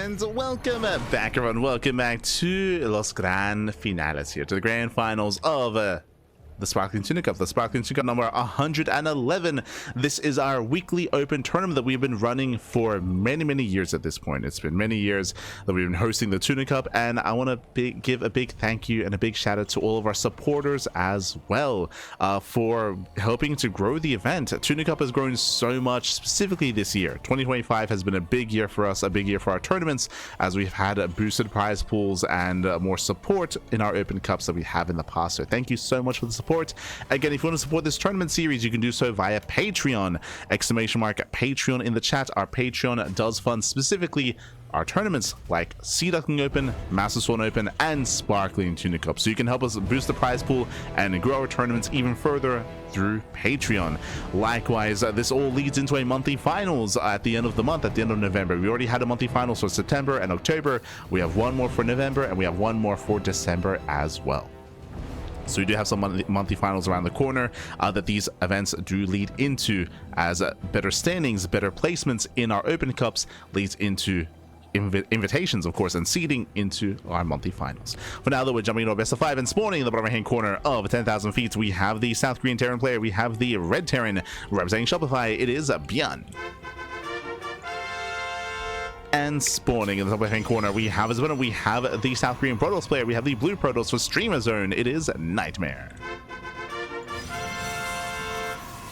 And welcome back, everyone. Welcome back to Los Gran Finales here, to the grand finals of the Sparkling Tuna Cup, the Sparkling Tuna Cup number 111. This is our weekly open tournament that we've been running for many years at this point. It's been many years that we've been hosting the Tuna Cup, and I want to give a big thank you and a big shout out to all of our supporters as well for helping to grow the event. Tuna Cup has grown so much, specifically this year. 2025 has been a big year for us, a big year for our tournaments, as we've had boosted prize pools and more support in our open cups that we have in the past. So thank you so much for the support. Again, if you want to support this tournament series, you can do so via Patreon. !Patreon in the chat. Our Patreon does fund specifically our tournaments like Sea Duckling Open, Master Swan Open, and Sparkling Tuna Cup. So you can help us boost the prize pool and grow our tournaments even further through Patreon. Likewise, this all leads into a monthly finals at the end of the month, at the end of November. We already had a monthly finals for September and October. We have one more for November, and we have one more for December as well. So we do have some monthly finals around the corner that these events do lead into, as better standings, better placements in our open cups leads into invitations, of course, and seeding into our monthly finals. For now, though, we're jumping into our best of 5 and spawning in the bottom right hand corner of 10,000 feet. We have the South Korean Terran player. We have the Red Terran representing Shopify. It is ByuN. And spawning in the top left-hand corner, we have as well, we have the South Korean Protoss player. We have the blue Protoss for Streamer Zone. It is NightMare.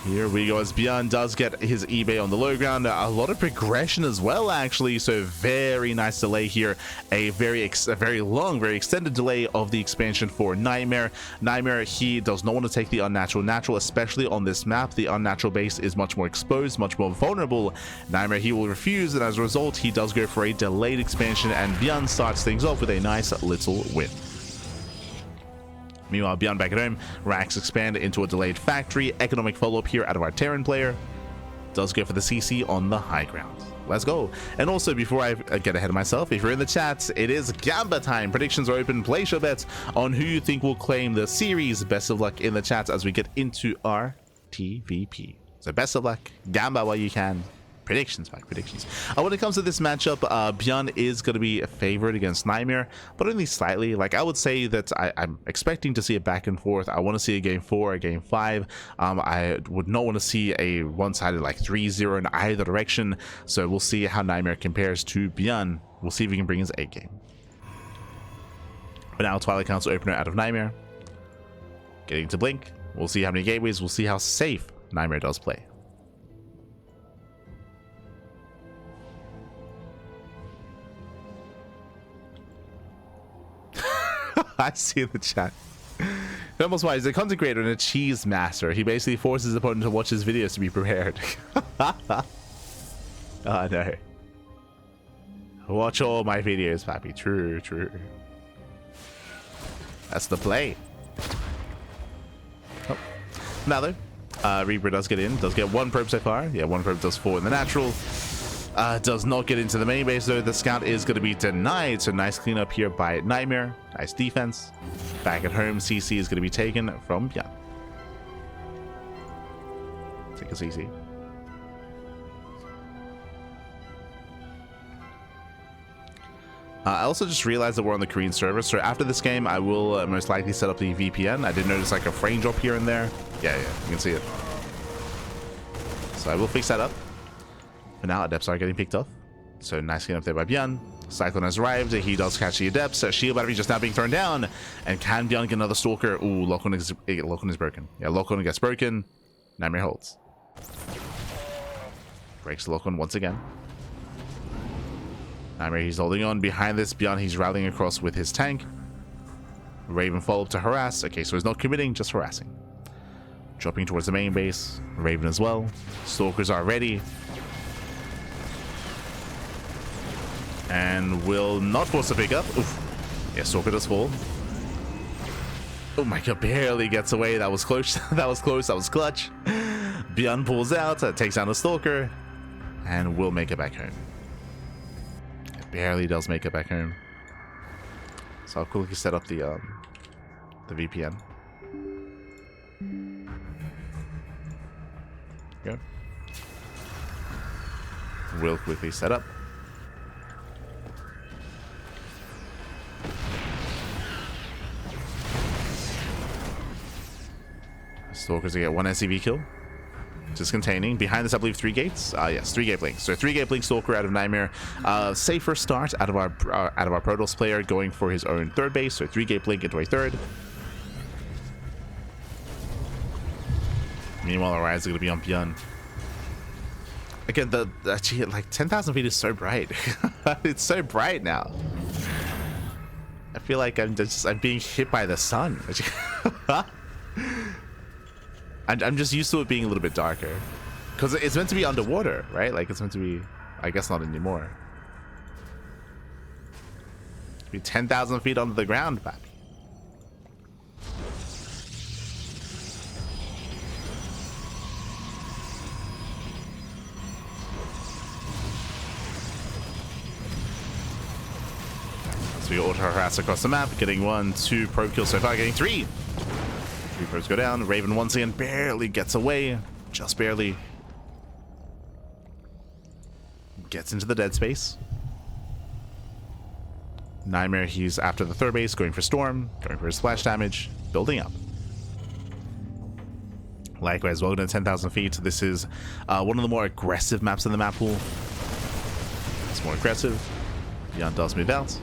Here we go, as ByuN does get his eBay on the low ground. A lot of progression as well, actually. So very nice delay here. A very long, very extended delay of the expansion for NightMare. NightMare, he does not want to take the unnatural natural, especially on this map. The unnatural base is much more exposed, much more vulnerable. NightMare, he will refuse, and as a result, he does go for a delayed expansion, and ByuN starts things off with a nice little win. Meanwhile, ByuN back at home, racks expand into a delayed factory. Economic follow-up here out of our Terran player. Does go for the CC on the high ground. Let's go. And also, before I get ahead of myself, if you're in the chat, it is Gamba time. Predictions are open. Place your bets on who you think will claim the series. Best of luck in the chat as we get into our TvP. So best of luck. Gamba while you can. Predictions. When it comes to this matchup, ByuN is going to be favored against NightMare, but only slightly. Like, I would say that I'm expecting to see a back and forth. I want to see a game 4, a game 5. I would not want to see a one-sided like 3-0 in either direction. So we'll see how NightMare compares to ByuN. We'll see if we can bring his A game. But now Twilight Council opener out of NightMare. Getting to blink. We'll see how many gateways. We'll see how safe NightMare does play. I see in the chat. Almost wise, the content creator and a cheese master. He basically forces his opponent to watch his videos to be prepared. Oh no. Watch all my videos, Pappy. True. That's the play. Oh. Now though, Reaper does get in. Does get one probe so far. Yeah, one probe does 4 in the natural. Does not get into the main base, though. The scout is going to be denied. So nice cleanup here by NightMare. Nice defense. Back at home, CC is going to be taken from ByuN. Take a CC. I also just realized that we're on the Korean server. So after this game, I will most likely set up the VPN. I did notice like a frame drop here and there. Yeah, you can see it. So I will fix that up. For now, adepts are getting picked off. So nice clean up there by ByuN. Cyclone has arrived. He does catch the adepts. Shield battery just now being thrown down. And can ByuN get another stalker? Ooh, lock-on is broken. Yeah, lock-on gets broken. NightMare holds. Breaks the lock-on once again. NightMare, he's holding on. Behind this, ByuN, he's rallying across with his tank. Raven follow-up to harass. Okay, so he's not committing, just harassing. Dropping towards the main base. Raven as well. Stalkers are ready. And will not force a pickup. Oof. Yeah, Stalker does fall. Oh my god, barely gets away. That was close. That was close. That was clutch. ByuN pulls out, takes down the Stalker, and will make it back home. It barely does make it back home. So I'll quickly set up the VPN. Go. Will quickly set up. Stalkers to get 1 SCV kill. Just containing. Behind this, I believe 3 gates. Yes, 3 gate blinks. So 3 gate blink Stalker out of NightMare. Safer start out of our Protoss player, going for his own 3rd base. So 3 gate blink into a 3rd. Meanwhile, our eyes are going to be on ByuN. Again, actually, like 10,000 feet is so bright. It's so bright now. I feel like I'm being hit by the sun. I'm just used to it being a little bit darker, because it's meant to be underwater, right? Like it's meant to be, I guess not anymore. Be 10,000 feet under the ground, back. So we auto harass across the map, getting 1, 2 probe kills so far, getting 3. 3 probes go down. Raven once again barely gets away, just barely. Gets into the dead space. NightMare, he's after the 3rd base, going for Storm, going for his splash damage, building up. Likewise, welcome to 10,000 feet. This is one of the more aggressive maps in the map pool. It's more aggressive. ByuN does move out.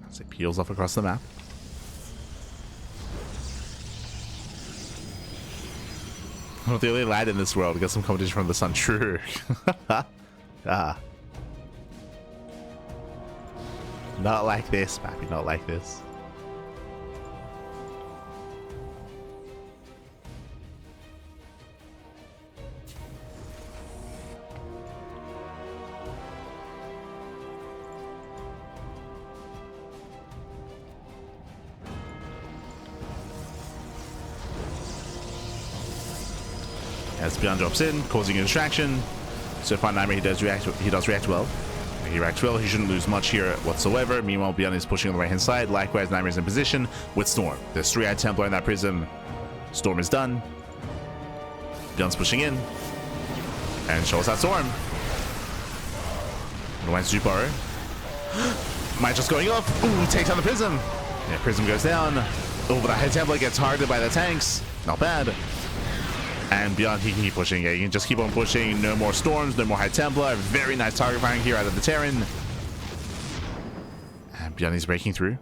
As it peels off across the map. Well, the only light in this world. Get some competition from the sun. True. Ah. Not like this, Pappy. Not like this. As ByuN drops in, causing a distraction. So far, NightMare, he does react well. He reacts well. He shouldn't lose much here whatsoever. Meanwhile, ByuN is pushing on the right hand side. Likewise, NightMare is in position with Storm. There's 3-eyed Templar in that prism. Storm is done. ByuN's pushing in and shows that Storm. Went to Burrow. Might just going off. Ooh, he takes down the prism. Yeah, prism goes down. Oh, but the head Templar gets targeted by the tanks. Not bad. And ByuN, he can keep pushing. Yeah, you can just keep on pushing. No more Storms, no more High Templar. Very nice target firing here out of the Terran. And ByuN is breaking through.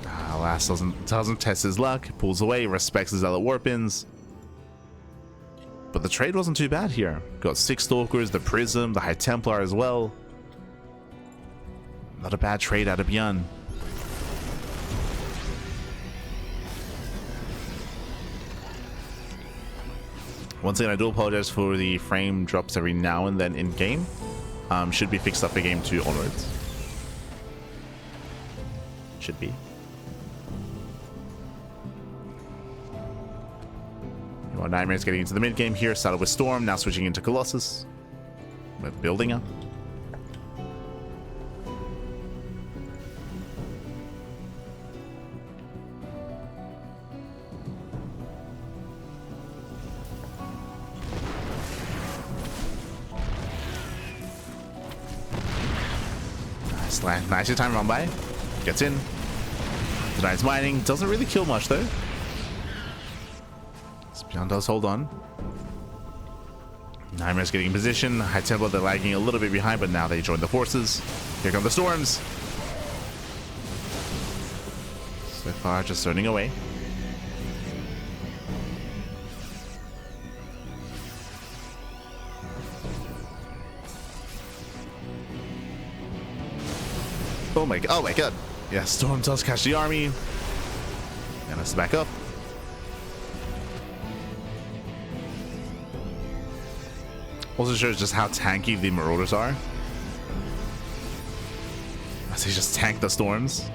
Last doesn't test his luck. Pulls away, respects his Zealot Warpins. But the trade wasn't too bad here. Got 6 Stalkers, the Prism, the High Templar as well. Not a bad trade out of ByuN. Once again, I do apologize for the frame drops every now and then in game. Should be fixed up for game 2 onwards. Should be. Well, NightMare's getting into the mid game here. Started with Storm, now switching into Colossus. We're building up. Nice time run by. Gets in. Denies mining. Doesn't really kill much though. ByuN does hold on. NightMare's getting in position. High Templar, they're lagging a little bit behind, but now they join the forces. Here come the Storms. So far, just zoning away. Oh my god. Yeah, Storm does catch the army. And let's back up. Also shows just how tanky the Marauders are. As they just tank the Storms.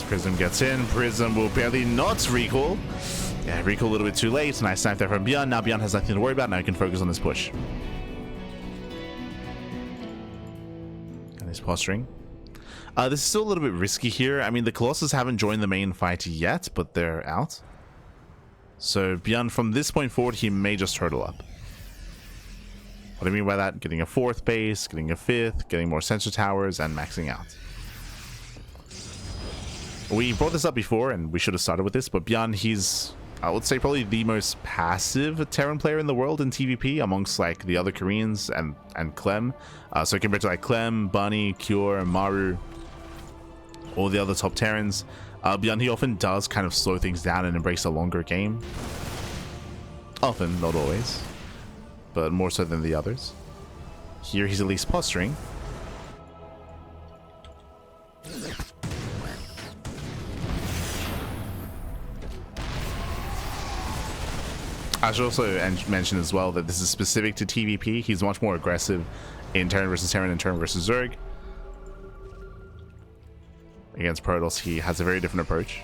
Prism gets in. Prism will barely not recall. Yeah, recall a little bit too late. Nice snipe there from ByuN. Now ByuN has nothing to worry about. Now he can focus on this push. And he's posturing. This is still a little bit risky here. I mean, the Colossus haven't joined the main fight yet, but they're out. So ByuN, from this point forward, he may just turtle up. What do I mean by that? Getting a 4th base, getting a 5th, getting more sensor towers, and maxing out. We brought this up before, and we should have started with this, but ByuN, he's, I would say, probably the most passive Terran player in the world in TvP amongst like the other Koreans and Clem. So compared to like Clem, Bunny, Cure, Maru, all the other top Terrans, ByuN, he often does kind of slow things down and embrace a longer game. Often, not always, but more so than the others. Here he's at least posturing. I should also mention as well that this is specific to TvP. He's much more aggressive in Terran versus Terran and Terran versus Zerg. Against Protoss, he has a very different approach.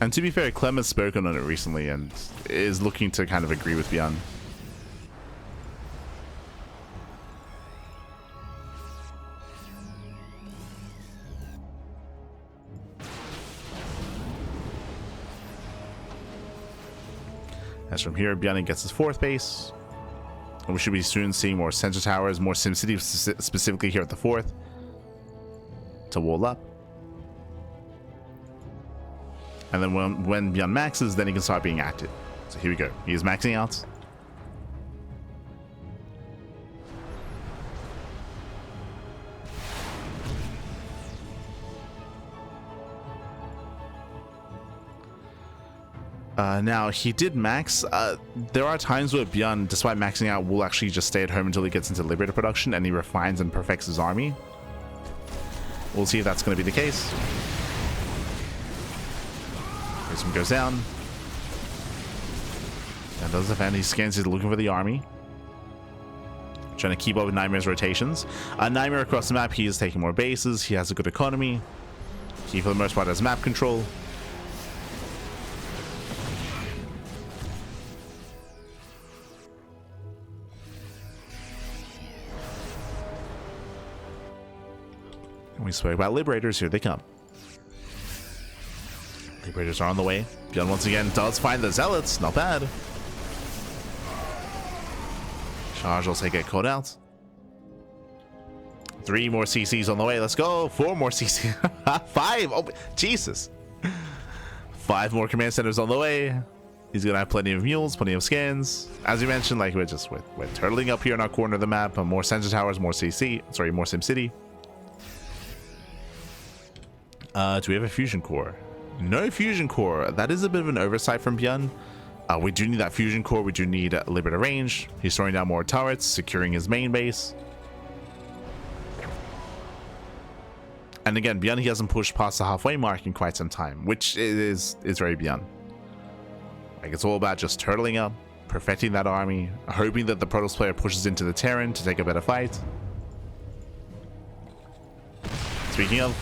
And to be fair, Clem has spoken on it recently and is looking to kind of agree with ByuN. As from here, ByuN gets his 4th base. And we should be soon seeing more sensor towers, more SimCity, specifically here at the 4th, to wall up. And then when ByuN maxes, then he can start being active. So here we go. He is maxing out. Now, he did max. There are times where ByuN, despite maxing out, will actually just stay at home until he gets into Liberator production and he refines and perfects his army. We'll see if that's going to be the case. Prism goes down. And does defend. He scans, he's looking for the army. Trying to keep up with NightMare's rotations. NightMare across the map, he is taking more bases. He has a good economy. He, for the most part, has map control. We spoke about Liberators, here they come. Liberators are on the way. ByuN once again does find the Zealots, not bad. Charge also get caught out. 3 more CCs on the way, let's go. 4 more CCs. 5, oh Jesus. 5 more command centers on the way. He's gonna have plenty of mules, plenty of scans. As you mentioned, like we're turtling up here in our corner of the map. More sensor towers, more more SimCity. Do we have a fusion core? No fusion core. That is a bit of an oversight from ByuN. We do need that fusion core. We do need Liberator range. He's throwing down more turrets, securing his main base. And again, ByuN, he hasn't pushed past the halfway mark in quite some time, which is very ByuN. Like, it's all about just turtling up, perfecting that army, hoping that the Protoss player pushes into the Terran to take a better fight. Speaking of,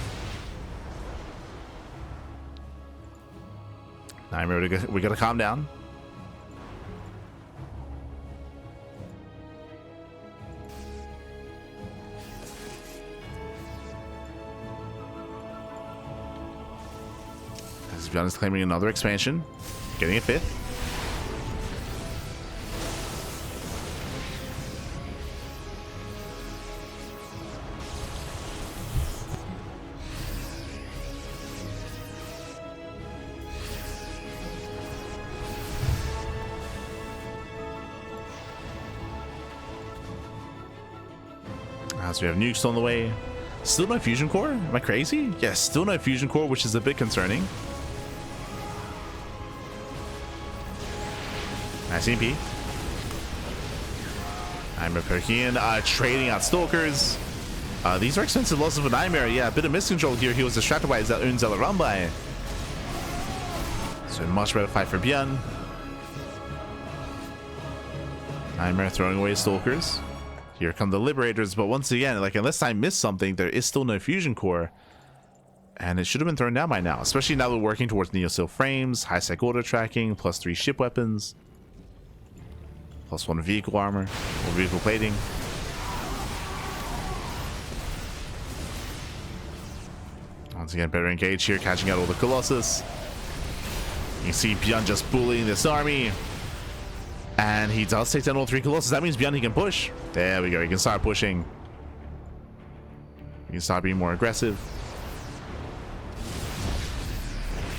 NightMare, we gotta calm down. As ByuN is claiming another expansion, getting a 5th. So we have nukes on the way. Still no fusion core? Am I crazy? Yes, still no fusion core, which is a bit concerning. Nice EMP. NightMare poking in, trading out stalkers. These are expensive losses for NightMare. Yeah, a bit of miscontrol here. He was distracted by his own Zealot run by. So much better fight for ByuN. NightMare throwing away stalkers. Here come the Liberators, but once again, like, unless I miss something, there is still no fusion core. And it should have been thrown down by now, especially now we're working towards Neo-Seal frames, high-sec auto tracking, +3 ship weapons, +1 vehicle armor, or vehicle plating. Once again, better engaged here, catching out all the Colossus. You can see ByuN just bullying this army. And he does take down all 3 Colossus. That means ByuN, he can push. There we go, he can start pushing. He can start being more aggressive.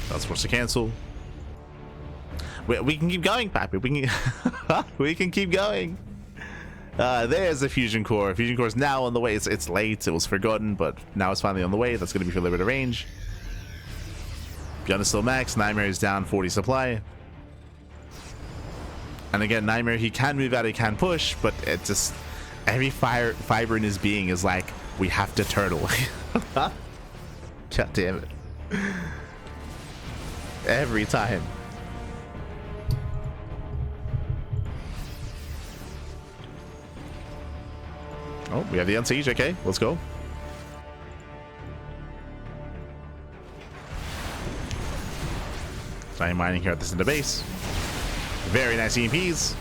That's forced to cancel. We can keep going, Pappy. We can we can keep going. There's the fusion core. Fusion core is now on the way. It's late. It was forgotten, but now it's finally on the way. That's going to be for limited range. ByuN is still max. NightMare is down 40 supply. And again, NightMare, he can move out, he can push, but it just every fiber in his being is like, we have to turtle. God damn it. Every time. Oh, we have the Unsiege. Okay, let's go. Starting mining here at this in the base. Very nice EMPs.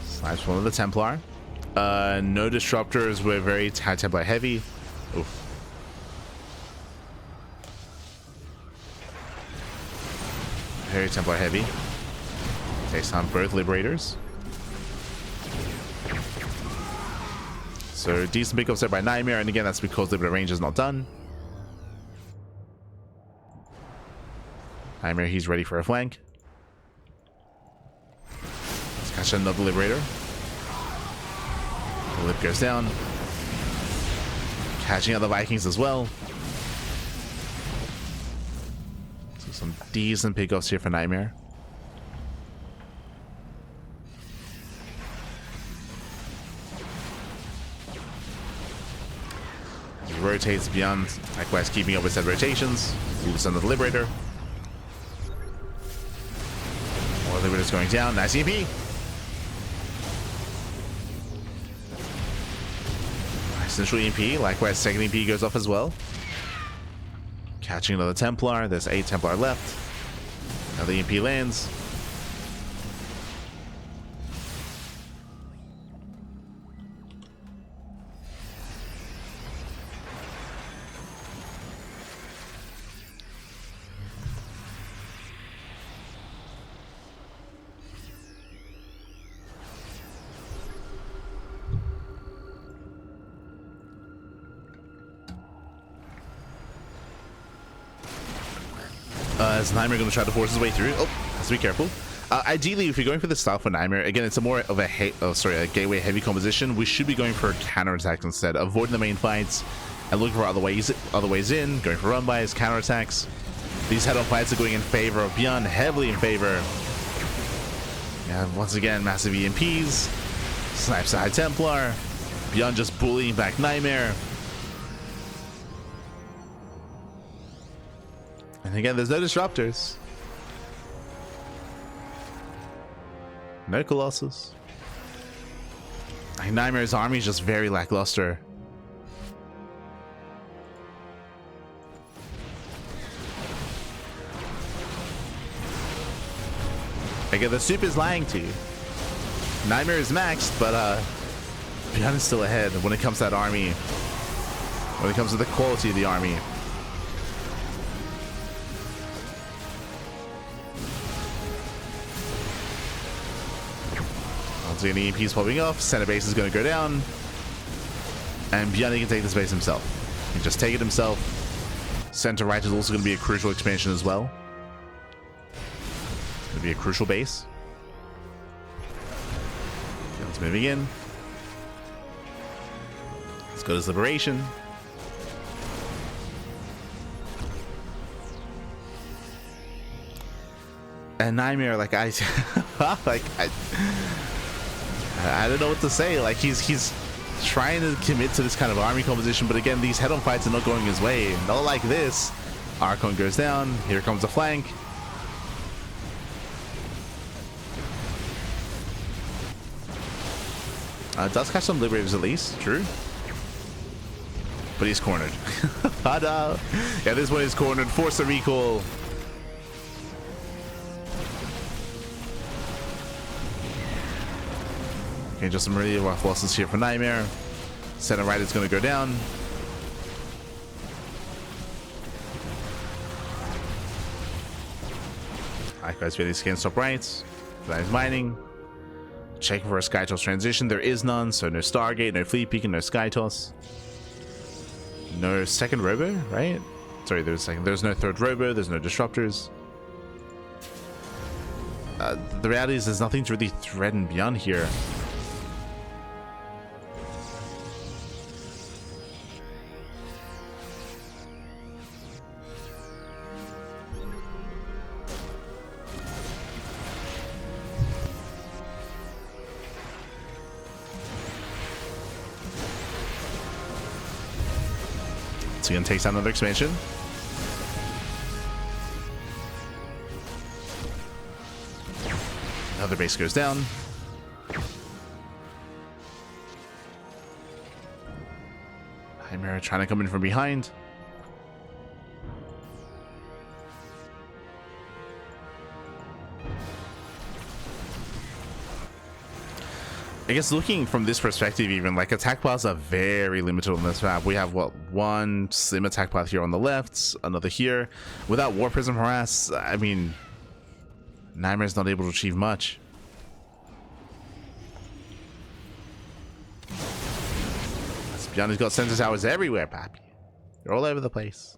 Snipes one of the Templar. No disruptors. We're very high Templar heavy. Oof. Very Templar heavy. Takes on both Liberators. So decent pickups there by NightMare, and again that's because Liberator range is not done. NightMare, he's ready for a flank. Let's catch another Liberator. The Lip goes down. Catching out the Vikings as well. So some decent pickups here for NightMare. He rotates beyond, likewise keeping up with said rotations. Moves on the Liberator. More Liberators going down. Nice EMP. Nice initial EMP. Likewise, second EMP goes off as well. Catching another Templar. There's 8 Templar left. Another EMP lands. Is NightMare going to try to force his way through? Oh, has to be careful. Ideally, if you're going for the style for NightMare, again, it's a more of a gateway heavy composition. We should be going for counterattacks instead, avoiding the main fights and looking for other ways in, going for run-bys, counterattacks. These head-on fights are going in favor of ByuN, heavily in favor. Yeah, once again, massive EMPs, snipes the High Templar, ByuN just bullying back NightMare. And again, there's no disruptors. No Colossus. NightMare's army is just very lackluster. Again, the soup is lying to you. NightMare is maxed, but ByuN is still ahead when it comes to that army. When it comes to the quality of the army. Once again, the EMP's popping off, center base is going to go down, and ByuN can take this base himself. He can just take it himself. Center right is also going to be a crucial expansion as well. It's going to be a crucial base. ByuN's moving in. Let's go to his liberation. And NightMare, like I don't know what to say. Like he's trying to commit to this kind of army composition, but again, these head-on fights are not going his way. Not like this. Archon goes down. Here comes the flank. Does catch some Liberators at least. True. But he's cornered. Yeah, this one is cornered. Force a recall. Okay, just some really rough losses here for NightMare. Center right is going to go down. Alright guys, really scan stop right. That is mining. Checking for a sky toss transition. There is none, so no Stargate, no Fleet Peak, and no sky toss. No second robo, right? Sorry, there's no third robo, there's no disruptors. The reality is there's nothing to really threaten ByuN here. So he takes out another expansion. Another base goes down. NightMare trying to come in from behind. I guess looking from this perspective, even like attack paths are very limited on this map. We have what, one slim attack path here on the left, another here. Without War Prism Harass, I mean, NightMare's not able to achieve much. ByuN's got sensor towers everywhere, Pappy. They're all over the place.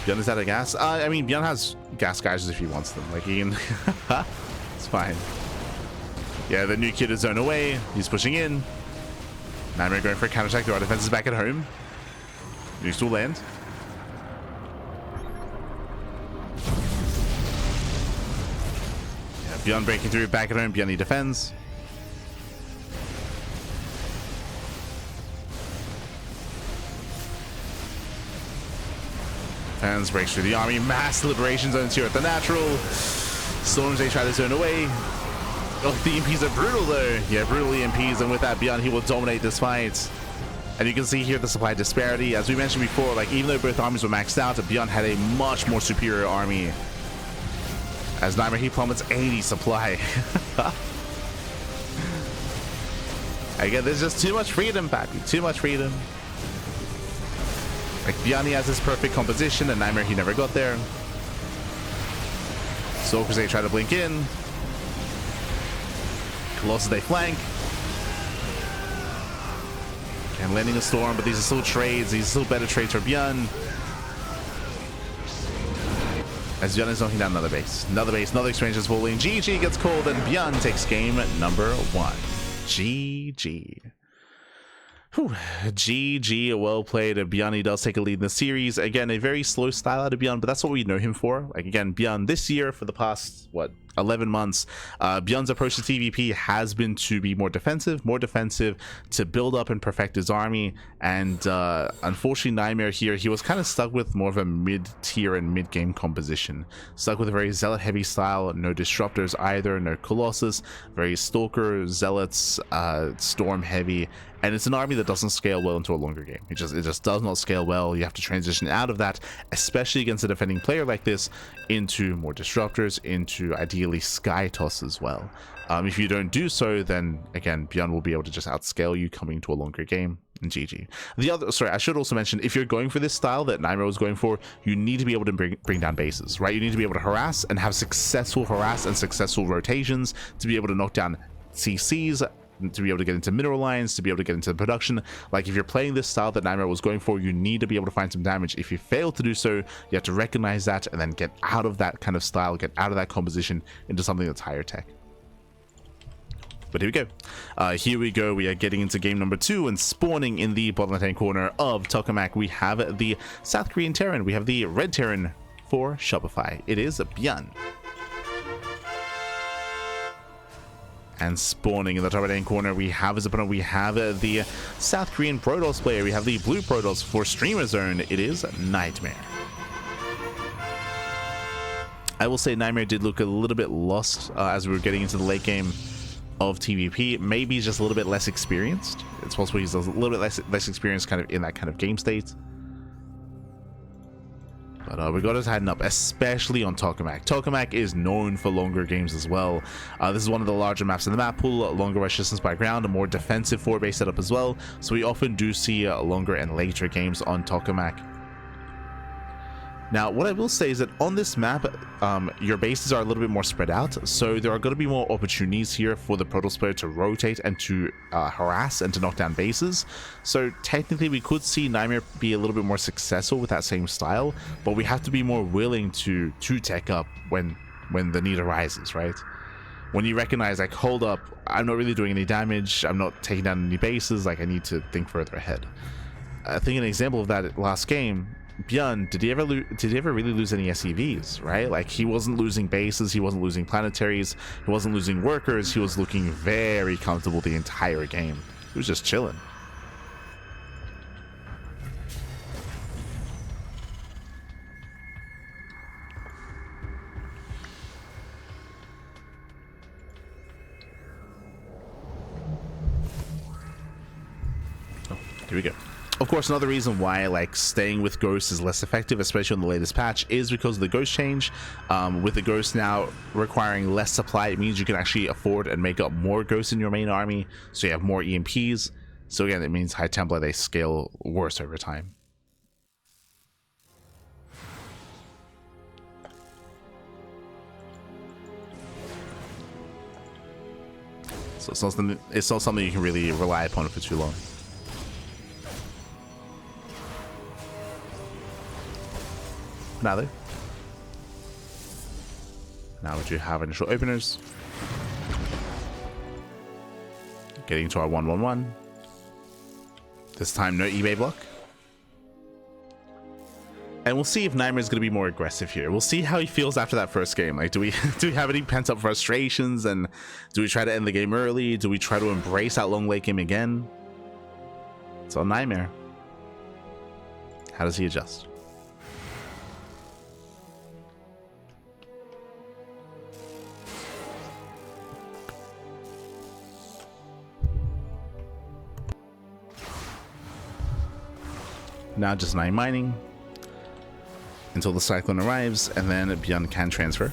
ByuN is out of gas. I mean, ByuN has gas geysers if he wants them. Like, he can... It's fine. Yeah, the new kid is zoned away. He's pushing in. NightMare going for a counterattack. The defense is back at home. Nukes will land. Yeah, ByuN breaking through back at home. ByuN defends. Fans breaks through the army. Mass liberation zones here at the natural. Storms, they try to zone away. Oh, the EMPs are brutal though. Yeah, brutal EMPs, and with that ByuN, he will dominate this fight. And you can see here the supply disparity. As we mentioned before, like even though both armies were maxed out, ByuN had a much more superior army. As NightMare, he plummets 80 supply. Again, there's just too much freedom, Pappy. Too much freedom. Like ByuN has this perfect composition, and NightMare, he never got there. Soul Crusade try to blink in. Colossus, they flank. And landing a storm, but these are still trades. These are still better trades for ByuN. As ByuN is knocking down another base. Another base, another expansion is falling. GG gets called, and ByuN takes game number 1. GG. Whew. GG, well played. ByuN, he does take a lead in the series. Again, a very slow style out of ByuN, but that's what we know him for. Like, again, ByuN this year, for the past, what, 11 months, ByuN's approach to TvP has been to be more defensive, to build up and perfect his army. And unfortunately, NightMare here, he was kind of stuck with more of a mid-tier and mid-game composition. Stuck with a very zealot-heavy style, no disruptors either, no Colossus, very Stalker, Zealots, Storm-heavy. And it's an army that doesn't scale well into a longer game. It just does not scale well. You have to transition out of that, especially against a defending player like this, into more disruptors, into ideally sky toss as well. If you don't do so, then again, ByuN will be able to just outscale you coming into a longer game. And GG. Sorry, I should also mention, if you're going for this style that NightMare was going for, you need to be able to bring down bases, right? You need to be able to harass and have successful harass and successful rotations to be able to knock down CCs, to be able to get into mineral lines, to be able to get into production. Like, if you're playing this style that NightMare was going for, you need to be able to find some damage. If you fail to do so, you have to recognize that and then get out of that kind of style, get out of that composition into something that's higher tech. But here we go. We are getting into game number 2, and spawning in the bottom left-hand corner of Tokamak, we have the South Korean Terran. We have the red Terran for Shopify. It is ByuN. And spawning in the top right-hand corner, we have his opponent. We have the South Korean Protoss player. We have the blue Protoss for Streamer Zone. It is NightMare. I will say NightMare did look a little bit lost as we were getting into the late game of TvP. Maybe he's just a little bit less experienced. It's possible he's a little bit less experienced kind of in that kind of game state. But we got us heading up, especially on Tokamak. Tokamak is known for longer games as well. This is one of the larger maps in the map pool, longer rush distance by ground, a more defensive 4-base setup as well. So we often do see longer and later games on Tokamak. Now, what I will say is that on this map, your bases are a little bit more spread out, so there are going to be more opportunities here for the Protoss player to rotate and to harass and to knock down bases. So technically, we could see NightMare be a little bit more successful with that same style, but we have to be more willing to tech up when the need arises, right? When you recognize, like, hold up, I'm not really doing any damage, I'm not taking down any bases, like, I need to think further ahead. I think an example of that last game, ByuN, did he ever really lose any SCVs, right? Like, he wasn't losing bases, he wasn't losing planetaries, he wasn't losing workers, he was looking very comfortable the entire game. He was just chilling. Oh, here we go. Of course, another reason why like staying with Ghost is less effective, especially on the latest patch, is because of the Ghost change. With the Ghost now requiring less supply, it means you can actually afford and make up more Ghosts in your main army, so you have more EMPs. So again, it means High Templar, they scale worse over time. So it's not something you can really rely upon for too long. Now we do have initial openers. Getting to our 1-1-1. This time no eBay block. And we'll see if NightMare is going to be more aggressive here. We'll see how he feels after that first game. Like, do we have any pent up frustrations, and do we try to end the game early? Do we try to embrace that long late game again? It's on NightMare. How does he adjust? Now just 9 mining until the Cyclone arrives, and then ByuN can transfer.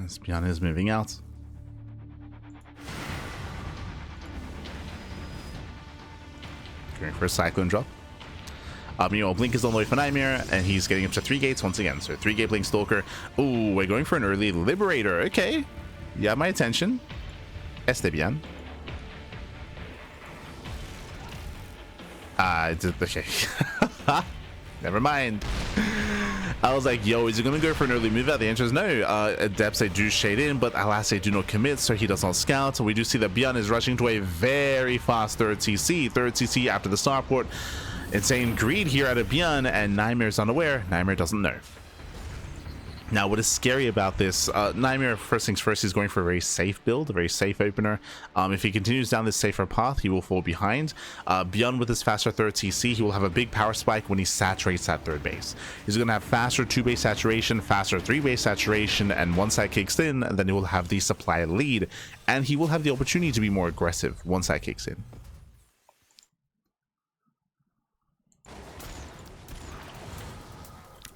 As ByuN is moving out. Going for a Cyclone drop. Meanwhile, Blink is on the way for NightMare, and he's getting up to 3 gates once again. So 3-gate Blink Stalker. Ooh, we're going for an early Liberator. Okay. You have my attention. ByuN. Okay. Never mind. I was like, yo, is he going to go for an early move out? The answer is no. Adepts, they do shade in, but alas, they do not commit, so he does not scout. So we do see that ByuN is rushing to a very fast third CC after the starport. Insane greed here out of ByuN, and NightMare is unaware. NightMare doesn't know. Now, what is scary about this, NightMare, first things first, is going for a very safe build, a very safe opener. If he continues down this safer path, he will fall behind. ByuN, with his faster third CC, he will have a big power spike when he saturates that third base. He's going to have faster 2-base saturation, faster 3-base saturation, and once that kicks in, then he will have the supply lead, and he will have the opportunity to be more aggressive once that kicks in.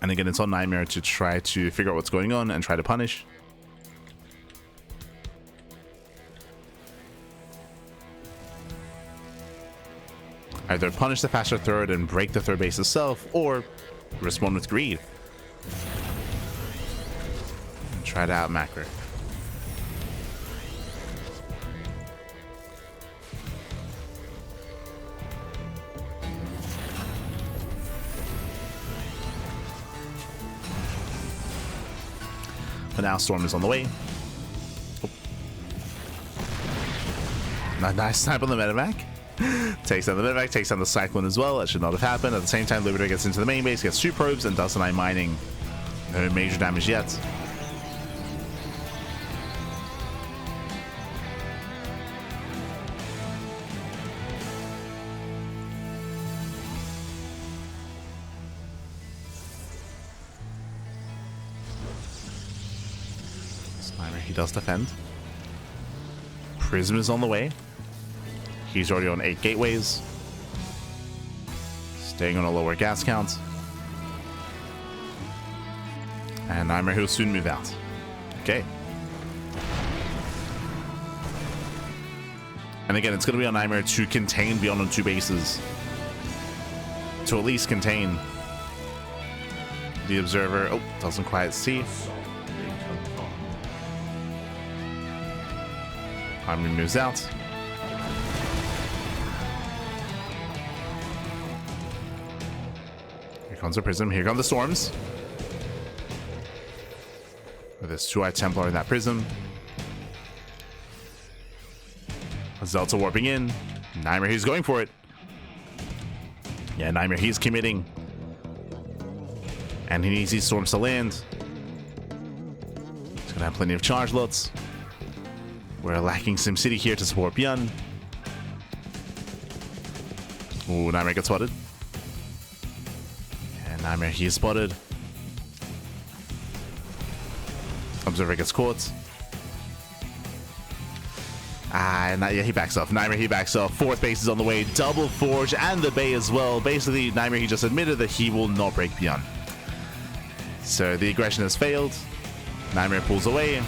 And again, it's on NightMare to try to figure out what's going on and try to punish. Either punish the faster third and break the third base itself, or respond with greed. And try to out-macro. But now Storm is on the way. Oh. Nice snipe on the Medivac. Takes down the Medivac, takes down the Cyclone as well. That should not have happened. At the same time, Liberator gets into the main base, gets 2 probes, and does deny mining. No major damage yet. Slimer, he does defend. Prism is on the way. He's already on 8 gateways. Staying on a lower gas count. And NightMare, he'll soon move out. Okay. And again, it's going to be on NightMare to contain ByuN on 2 bases. To at least contain the Observer. Oh, doesn't quite see. NightMare moves out. Here comes a Prism. Here come the Storms. With this 2-Eye Templar in that Prism. Zelta warping in. NightMare, he's going for it. Yeah, NightMare, he's committing. And he needs these Storms to land. He's gonna have plenty of charge lots. We're lacking SimCity here to support ByuN. Ooh, NightMare gets spotted. And NightMare, he is spotted. Observer gets caught. And yeah, he backs off. NightMare, he backs off. 4th base is on the way. Double Forge and the Bay as well. Basically, NightMare, he just admitted that he will not break ByuN. So the aggression has failed. NightMare pulls away.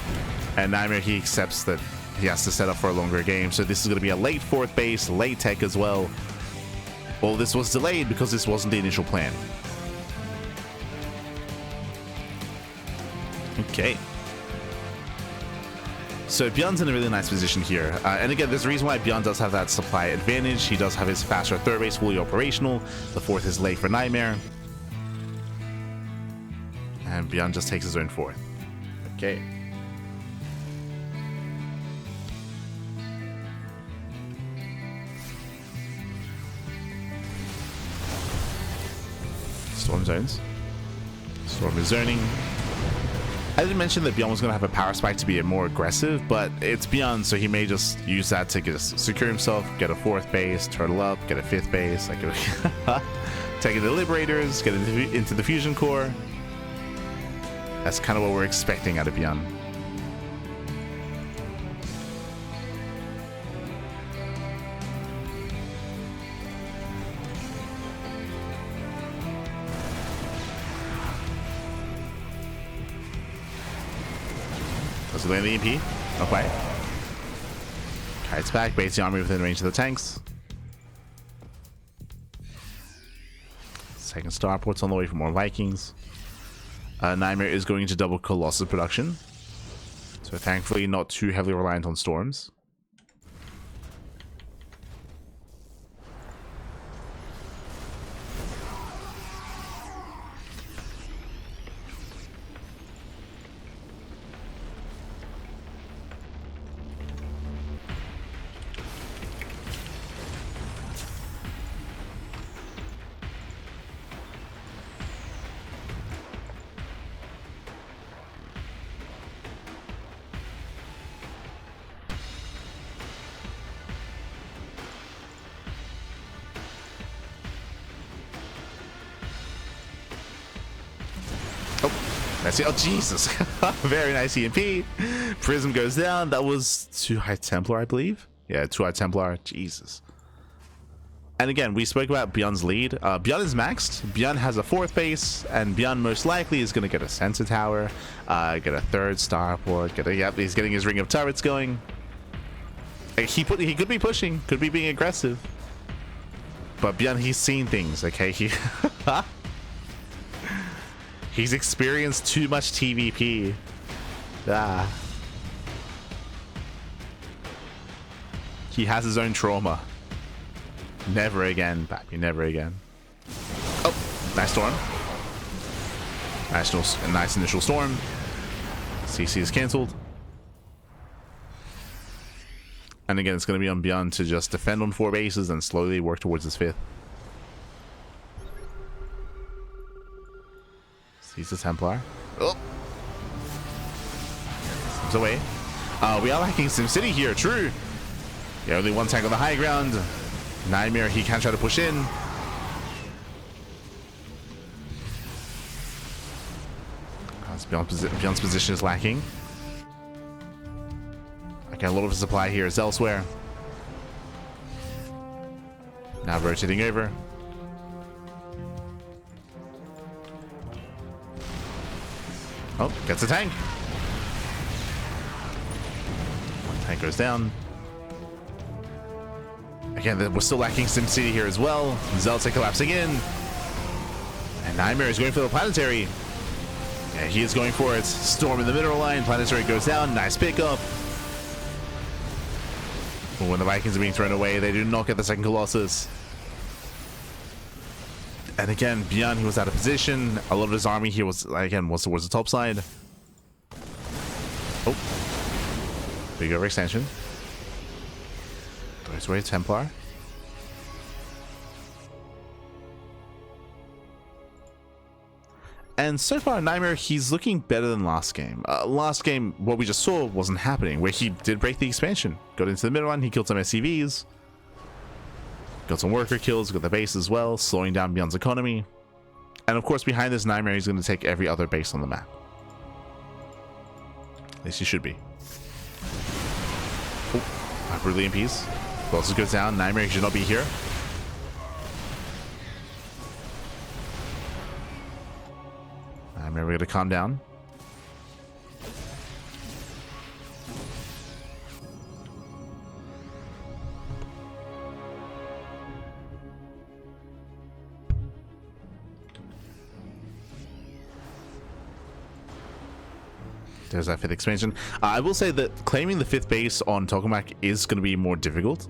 And NightMare, he accepts that he has to set up for a longer game. So this is going to be a late 4th base, late tech as well. Well, this was delayed because this wasn't the initial plan. Okay. So ByuN's in a really nice position here. And again, there's a reason why ByuN does have that supply advantage. He does have his faster 3rd base fully operational. The 4th is late for NightMare. And ByuN just takes his own 4th. Okay. Storm zones. Storm is zoning. I didn't mention that ByuN was going to have a power spike to be more aggressive, but it's ByuN, so he may just use that to just secure himself, get a 4th base, turtle up, get a 5th base, like take the Liberators, get into the Fusion Core. That's kind of what we're expecting out of ByuN. Does he land the EMP? No quite. Kites back, baits the army within range of the tanks. Second starport's on the way for more Vikings. NightMare is going into double Colossus production. So thankfully not too heavily reliant on Storms. That's it. Oh, Jesus. Very nice EMP. Prism goes down. That was 2-Eye Templar, I believe. Yeah, 2-Eye Templar. Jesus. And again, we spoke about ByuN's lead. ByuN is maxed. ByuN has a 4th base, and ByuN most likely is going to get a sensor tower, get a 3rd starport. Yep, he's getting his ring of turrets going. He could be pushing, could be being aggressive. But ByuN, he's seen things, okay? He's experienced too much TvP. He has his own trauma. Never again, Pappy, never again. Oh, nice storm. Nice initial storm. CC is cancelled. And again, it's going to be on ByuN to just defend on 4 bases and slowly work towards his 5th. Sees the Templar. Oh! Seems away. We are lacking SimCity here, true. Yeah, only 1 tank on the high ground. NightMare, he can try to push in. ByuN's position is lacking. Okay, a lot of the supply here is elsewhere. Now rotating over. Oh, gets a tank. 1 tank goes down. Again, we're still lacking SimCity here as well. Zealots are collapsing in. And NightMare is going for the planetary. Yeah, he is going for it. Storm in the mineral line. Planetary goes down. Nice pickup. But when the Vikings are being thrown away, they do not get the second Colossus. And again, ByuN, he was out of position. A lot of his army here was, again, was towards the top side. Oh. Big overextension. Goes away Templar. And so far, NightMare, he's looking better than last game. Last game, what we just saw wasn't happening, where he did break the expansion. Got into the middle line, he killed some SCVs. Got some worker kills, got the base as well, slowing down ByuN's economy. And of course, behind this, NightMare is going to take every other base on the map. At least he should be. Oh, brilliant piece. Colossus goes down, NightMare should not be here. NightMare, we're going to calm down. There's that 5th expansion. I will say that claiming the 5th base on Tokamak is going to be more difficult.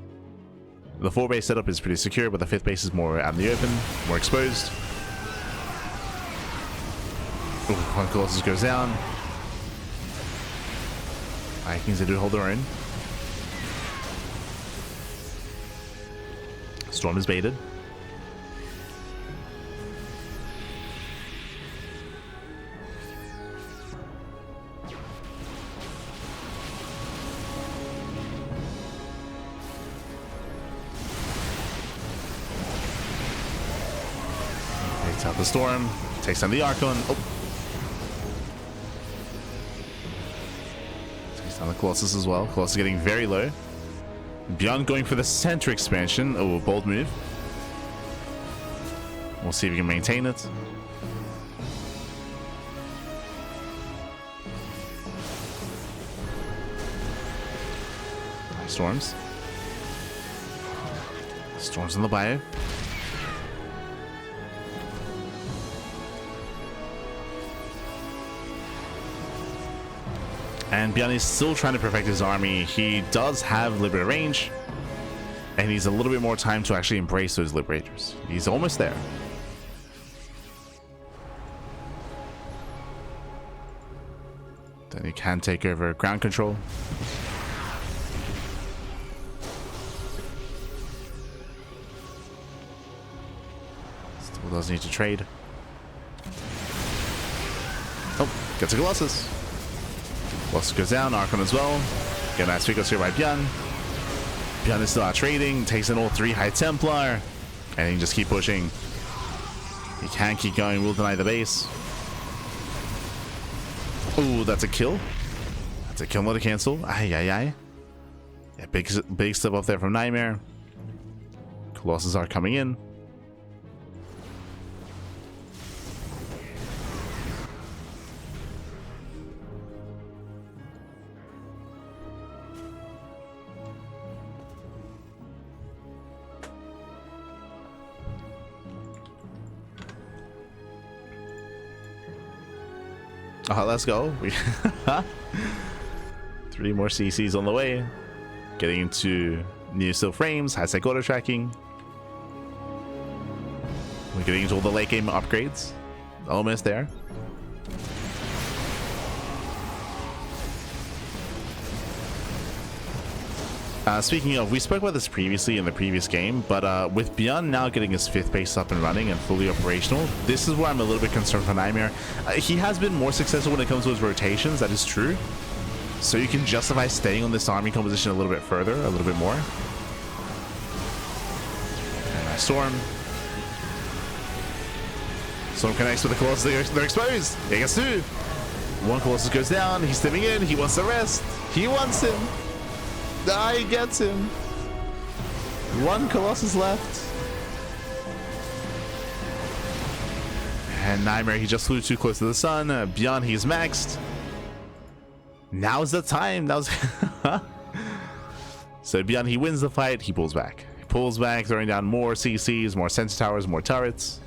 The 4 base setup is pretty secure, but the 5th base is more out in the open, more exposed. Ooh, 1 Colossus goes down. Vikings, they do hold their own. Storm is baited. Takes out the Storm. Takes down the Archon. Oh. Takes down the Colossus as well. Colossus getting very low. ByuN going for the center expansion. Oh, a bold move. We'll see if we can maintain it. Nice storms. Storms in the bio. And ByuN is still trying to perfect his army. He does have Liberator range, and he needs a little bit more time to actually embrace those Liberators. He's almost there. Then he can take over ground control. Still does need to trade. Oh, gets a Colossus. Colossus goes down, Archon as well. Get a nice pick here by ByuN. ByuN is still out trading, takes in all 3 High Templar, and he can just keep pushing. He can keep going, will deny the base. Ooh, that's a kill. That's a kill, not a cancel. Aye, aye, aye. Yeah, big step up there from NightMare. Colossus are coming in. Oh, let's go. 3 more CCs on the way. Getting into new steel frames, high sec auto tracking. We're getting into all the late game upgrades. Almost there. Speaking of, we spoke about this previously in the previous game, but with ByuN now getting his 5th base up and running and fully operational, this is where I'm a little bit concerned for NightMare. He has been more successful when it comes to his rotations, that is true. So you can justify staying on this army composition a little bit further, a little bit more. And nice Storm. Storm connects with the Colossus, they're exposed. He gets 2. One Colossus goes down, he's stepping in, he wants the rest. He wants him. He gets him. 1 Colossus left. And NightMare, he just flew too close to the sun. ByuN, he's maxed. Now's the time. So ByuN, he wins the fight. He pulls back. He pulls back, throwing down more CCs, more sensor towers, more turrets.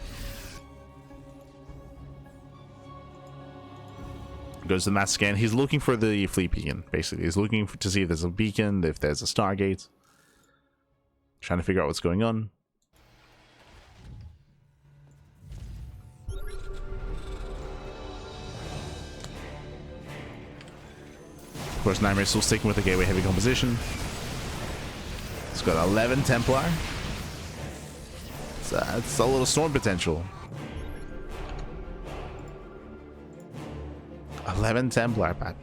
Goes to the mass scan. He's looking for the fleet beacon, basically. He's looking to see if there's a beacon, if there's a Stargate. Trying to figure out what's going on. Of course, NightMare still sticking with the gateway heavy composition. It's got 11 Templar. So it's a little storm potential. 11 Templar, Pat.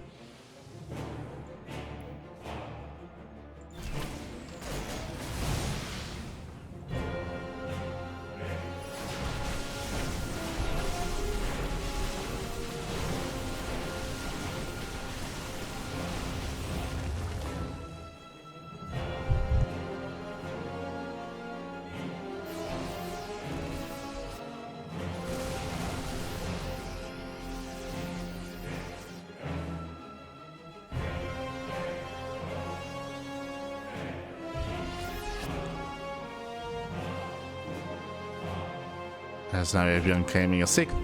As now ByuN claiming a 6th.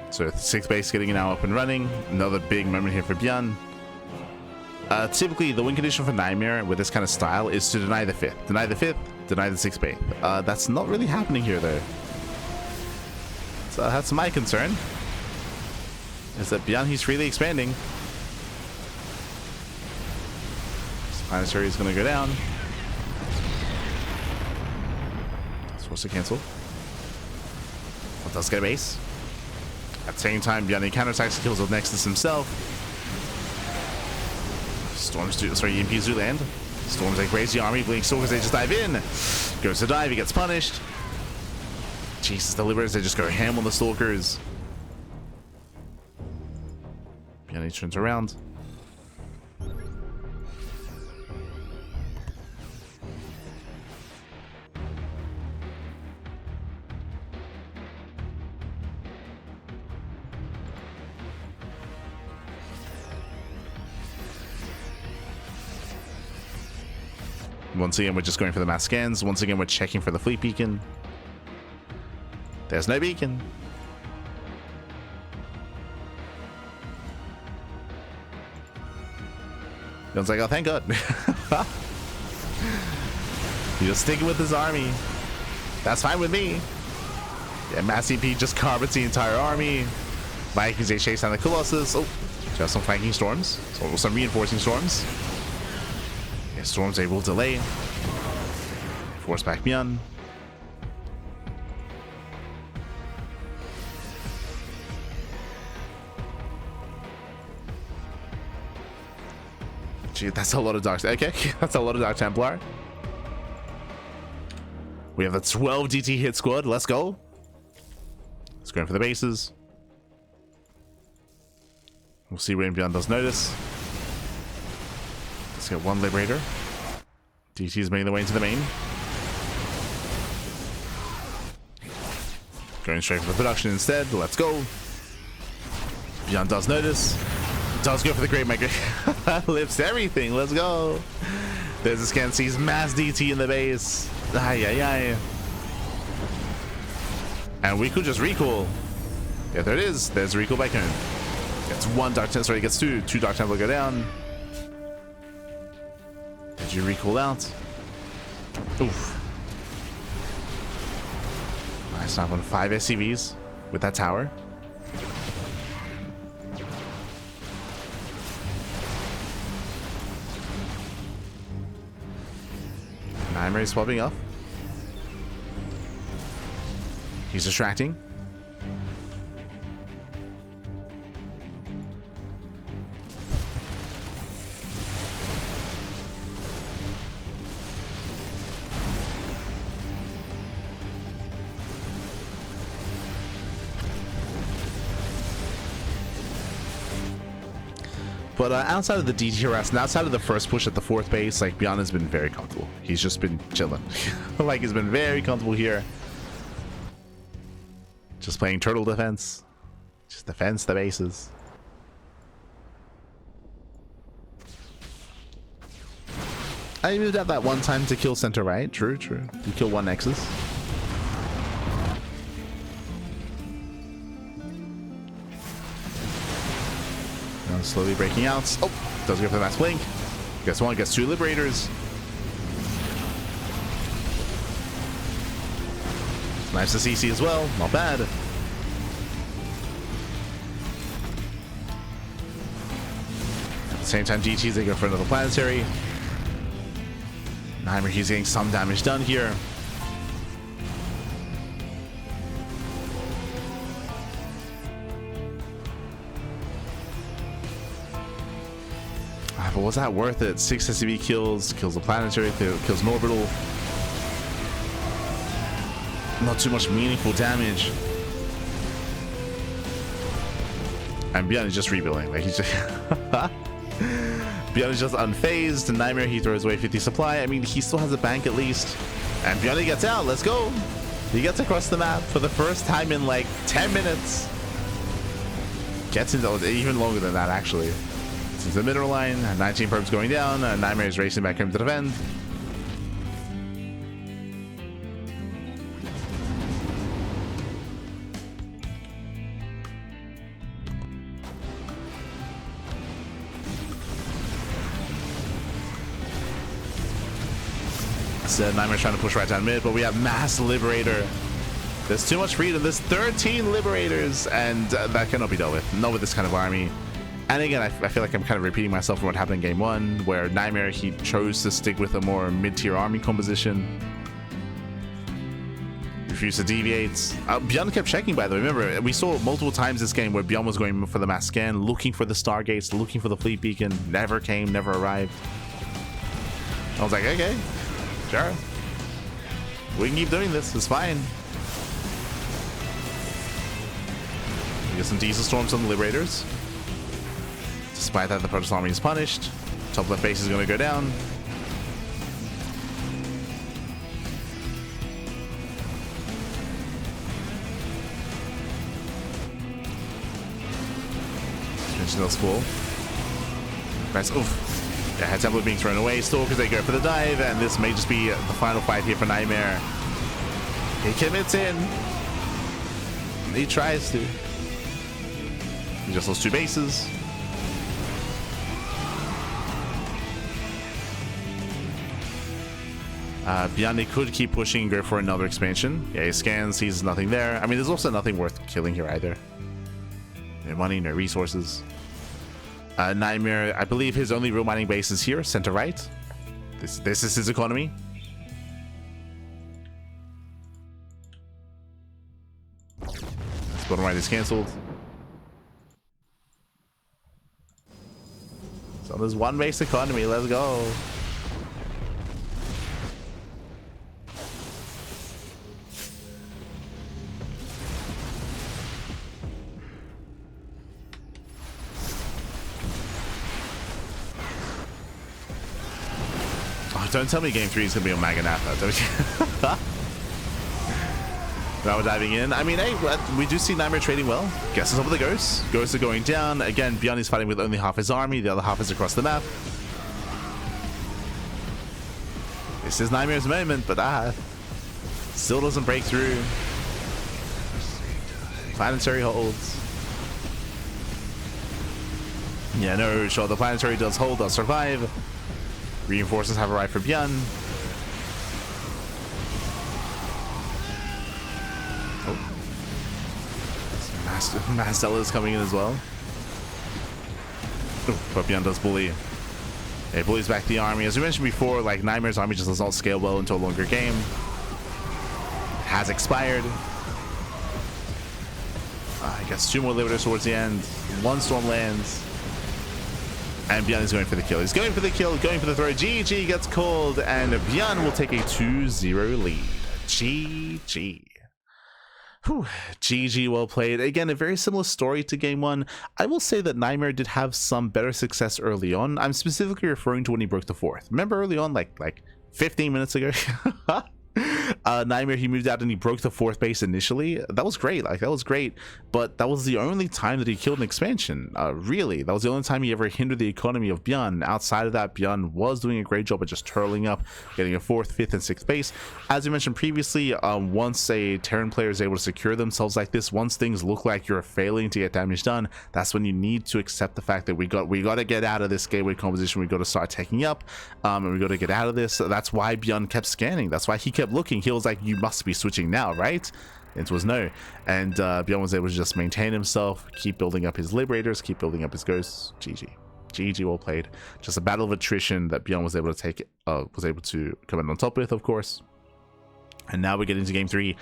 So 6th base getting now up and running. Another big moment here for ByuN. Typically, the win condition for NightMare with this kind of style is to deny the 5th. Deny the 5th, deny the 6th base. That's not really happening here, though. So that's my concern. Is that ByuN, he's freely expanding. Planetary is going to go down. Supposed to cancel. But does get a base. At the same time, ByuN counterattacks, kills the Nexus himself. Storms do, sorry, EMPs do land. Storms like raise the army, Blink Stalkers, they just dive in. Goes to dive, he gets punished. Jesus, the Liberators, they just go ham on the Stalkers. ByuN turns around. Once again, we're just going for the mass scans. Once again, we're checking for the fleet beacon. There's no beacon. ByuN's like, oh, thank God. He's just sticking with his army. That's fine with me. Yeah, mass EP just carpets the entire army. Vikings, they chase down the Colossus. Oh, just some flanking storms. So some reinforcing storms. Yeah, storms able to delay. Force back ByuN. Gee, that's a lot of Dark. Okay, that's a lot of Dark Templar. We have the 12 DT hit squad. Let's go. Let's go in for the bases. We'll see when ByuN does notice. Let's get 1 Liberator. DT is making the way into the main. Going straight for the production instead. Let's go. ByuN does notice. Does go for the Great Mega. Lifts everything. Let's go. There's a scan. Sees mass DT in the base. Ay, ay, ay. And we could just recall. Yeah, there it is. There's recall by Cone. Gets 1 Dark Templar. Sorry, gets 2. 2 Dark Templar go down. Did you recall out? Oof. Nice, not on 5 SCVs with that tower. NightMare is swapping up. He's distracting. But outside of the DT harass and outside of the first push at the 4th base, like ByuN has been very comfortable. He's just been chilling. Like he's been very comfortable here. Just playing turtle defense. Just defense the bases. I moved out that one time to kill center right. True, true. You kill one Nexus. Now slowly breaking out. Oh, doesn't go for the mass blink. Gets one, gets 2 Liberators. Nice to CC as well. Not bad. At the same time, GTs, they go for another planetary. NightMare, he's getting some damage done here. But was that worth it? 6 SCV kills, kills the planetary, kills an orbital. Not too much meaningful damage. And ByuN is just rebuilding. Like he's just ByuN is just unfazed. And NightMare, he throws away 50 supply. I mean, he still has a bank at least. And ByuN gets out. Let's go. He gets across the map for the first time in like 10 minutes. Gets into even longer than that actually. Since the middle line, 19 probes going down. NightMare is racing back home to defend. NightMare's trying to push right down mid, but we have mass Liberator. There's too much freedom. There's 13 Liberators, and that cannot be dealt with. Not with this kind of army. And again, I feel like I'm kind of repeating myself from what happened in game 1, where NightMare, he chose to stick with a more mid-tier army composition. Refused to deviate. ByuN kept checking, by the way. Remember, we saw multiple times this game where ByuN was going for the mass scan, looking for the Stargates, looking for the fleet beacon. Never came, never arrived. I was like, okay. Sure. We can keep doing this. It's fine. We get some diesel storms on the Liberators. Despite that, the Protostal army is punished. Top left base is going to go down. Sentinel's full. Nice. Oof. Yeah, template being thrown away. Stalkers, they go for the dive, and this may just be the final fight here for NightMare. He commits in. He tries to. He just lost 2 bases. ByuN, they could keep pushing and go for another expansion. Yeah, he scans, sees nothing there. I mean, there's also nothing worth killing here either. No money, no resources. NightMare, I believe his only real mining base is here, center right. This is his economy. Bottom right is cancelled. So there's 1 base economy, let's go. Don't tell me game 3 is going to be on Maganatha. Now we're diving in. I mean, hey, we do see NightMare trading well. Gets on top of the Ghosts. Ghosts are going down. Again, ByuN is fighting with only half his army. The other half is across the map. This is NightMare's moment, but still doesn't break through. Planetary holds. Yeah, no, sure. The planetary does hold, does survive. Reinforcements have arrived for ByuN. Oh. Mass Zealot is coming in as well. Oh, but ByuN does bully. It bullies back the army. As we mentioned before, like, NightMare's army just does not scale well into a longer game. Has expired. I guess 2 more Liberators towards the end. 1 Storm lands. And ByuN is going for the kill. He's going for the kill, going for the throw. GG gets called, and ByuN will take a 2-0 lead. GG. Whew. GG, well played. Again, a very similar story to game 1. I will say that NightMare did have some better success early on. I'm specifically referring to when he broke the 4th. Remember early on, like 15 minutes ago? NightMare, he moved out and he broke the 4th base initially. That was great. Like, that was great. But that was the only time that he killed an expansion. Really, that was the only time he ever hindered the economy of ByuN. Outside of that, ByuN was doing a great job of just turtling up, getting a 4th, 5th, and 6th base. As I mentioned previously, once a Terran player is able to secure themselves like this, once things look like you're failing to get damage done, that's when you need to accept the fact that we got to get out of this gateway composition. We got to start taking up, and we got to get out of this. That's why ByuN kept scanning. That's why he kept looking. He was like, you must be switching now, right? It was no. And ByuN was able to just maintain himself, keep building up his Liberators, keep building up his Ghosts. GG. GG, well played. Just a battle of attrition that ByuN was able to take, was able to come in on top with, of course. And now we get into game 3.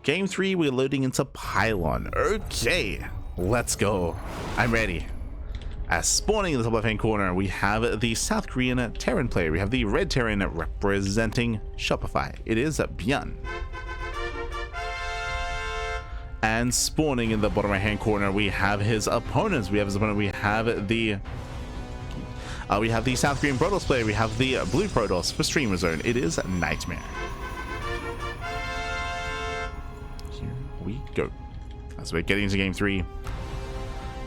Game 3, we're loading into Pylon. Okay, let's go. I'm ready. As spawning in the top left-hand corner, we have the South Korean Terran player. We have the red Terran representing Shopify. It is ByuN. And spawning in the bottom right-hand corner, we have his opponents. We have the South Korean Protoss player. We have the blue Protoss for Streamer Zone. It is NightMare. Here we go. As we're getting into game 3.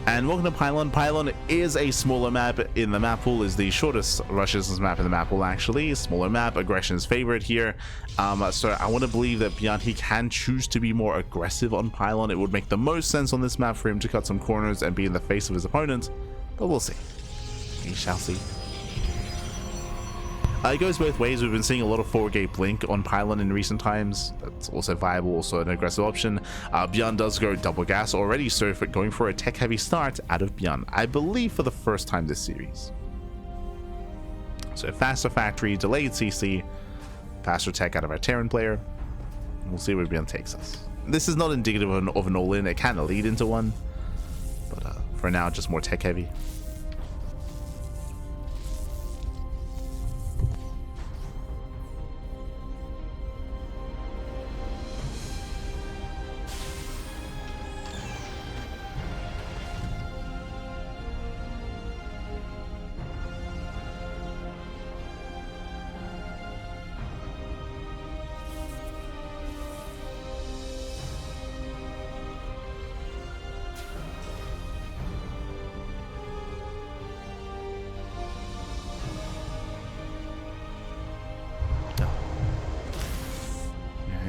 And welcome to Pylon. Pylon is a smaller map in the map pool, is the shortest Russia's map in the map pool, actually. Smaller map, aggression is favored here. So I want to believe that ByuN, he can choose to be more aggressive on Pylon. It would make the most sense on this map for him to cut some corners and be in the face of his opponent, but we'll see. We shall see. It goes both ways. We've been seeing a lot of 4-gate blink on Pylon in recent times. That's also viable, also an aggressive option. ByuN does go double gas already, so for going for a tech-heavy start out of ByuN, I believe for the first time this series. So faster factory, delayed CC, faster tech out of our Terran player. We'll see where ByuN takes us. This is not indicative of an all-in. It can lead into one, but for now, just more tech-heavy.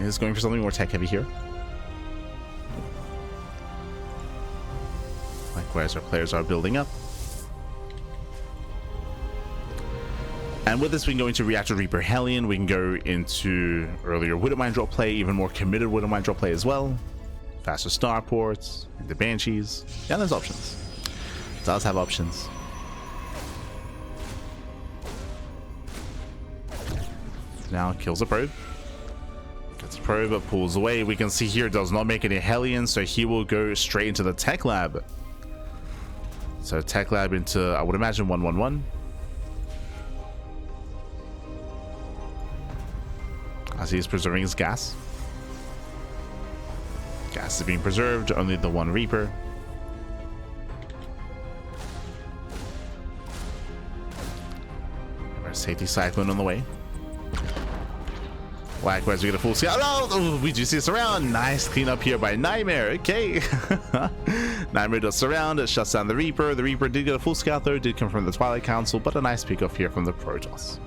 Is going for something more tech heavy here. Likewise, our players are building up. And with this, we can go into Reactor Reaper Hellion. We can go into earlier Widowmine drop play, even more committed Widowmine drop play as well. Faster starports, the Banshees. Yeah, there's options. It does have options. Now kills a probe. Probe pulls away. We can see here does not make any Hellions, so he will go straight into the tech lab. So tech lab into, I would imagine, 111. As he's preserving his gas. Gas is being preserved, only the one Reaper. Our safety cyclone on the way. Likewise, we get a full scale. Oh, we do see a surround. Nice cleanup here by NightMare. Okay. NightMare does surround. It shuts down the Reaper. The Reaper did get a full scout, though. Did come from the Twilight Council, but a nice pickoff here from the Protoss.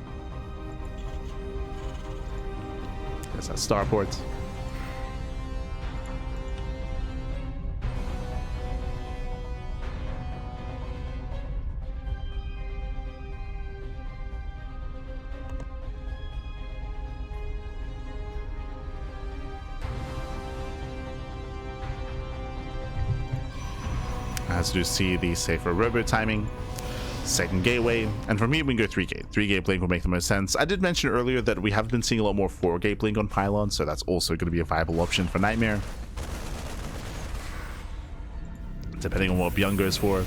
There's that starport. As you see the safer robo timing. second gateway, and from here we can go 3 gate. 3 gate blink will make the most sense. I did mention earlier that we have been seeing a lot more 4 gate blink on pylon, so that's also going to be a viable option for NightMare, depending on what ByuN goes for.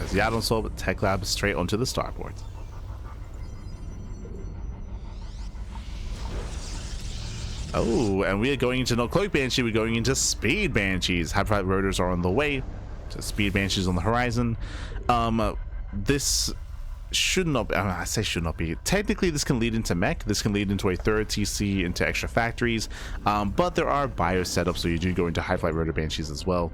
As the add-on swap, Tech Lab straight onto the starport. Oh, and we are going into not Cloak Banshee, we're going into Speed Banshees. Hyperflight Rotors are on the way. So Speed Banshees on the horizon. This should not be, I say should not be. Technically, this can lead into mech. This can lead into a third TC, into extra factories. But there are bio setups, so you do go into Hyperflight Rotor Banshees as well.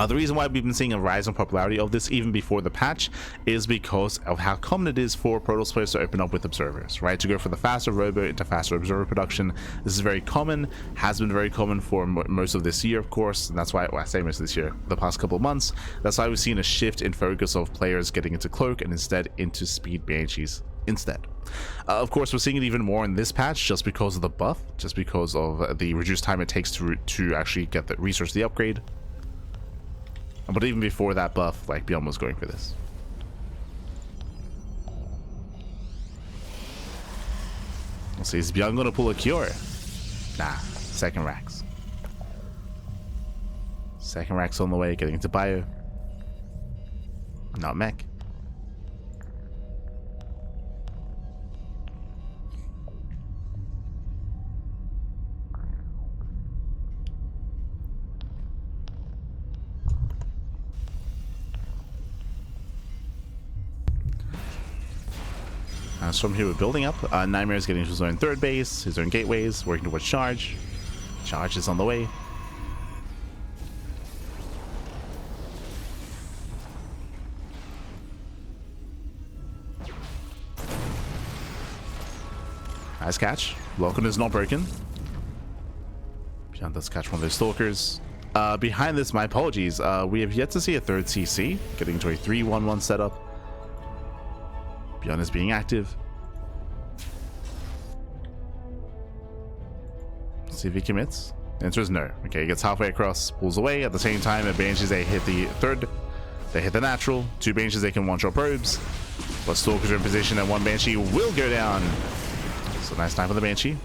The reason why we've been seeing a rise in popularity of this even before the patch is because of how common it is for Protoss players to open up with observers, right? To go for the faster robo into faster observer production. This is very common, has been very common for most of this year, of course, and that's why, well, I say most of this year, the past couple of months. That's why we've seen a shift in focus of players getting into Cloak and instead into Speed Banshees instead. Of course, we're seeing it even more in this patch just because of the buff, just because of the reduced time it takes to actually get the research the upgrade. But even before that buff, like, ByuN was going for this. Let's see, is ByuN gonna pull a cure? Nah, second racks. Second racks on the way, getting into bio. Not mech. So from here we're building up. NightMare is getting to his own third base, his own gateways, working towards charge. Charge is on the way. Nice catch. Locken is not broken. ByuN does catch one of those stalkers. Behind this, my apologies, we have yet to see a third CC, getting to a 3-1-1 setup. ByuN is being active. Let's see if he commits. The answer is no. Okay, he gets halfway across, pulls away. At the same time, at Banshees, they hit the third. They hit the natural. 2 Banshees, they can one-shot probes. But Stalkers are in position, and 1 Banshee will go down. So nice time for the Banshee.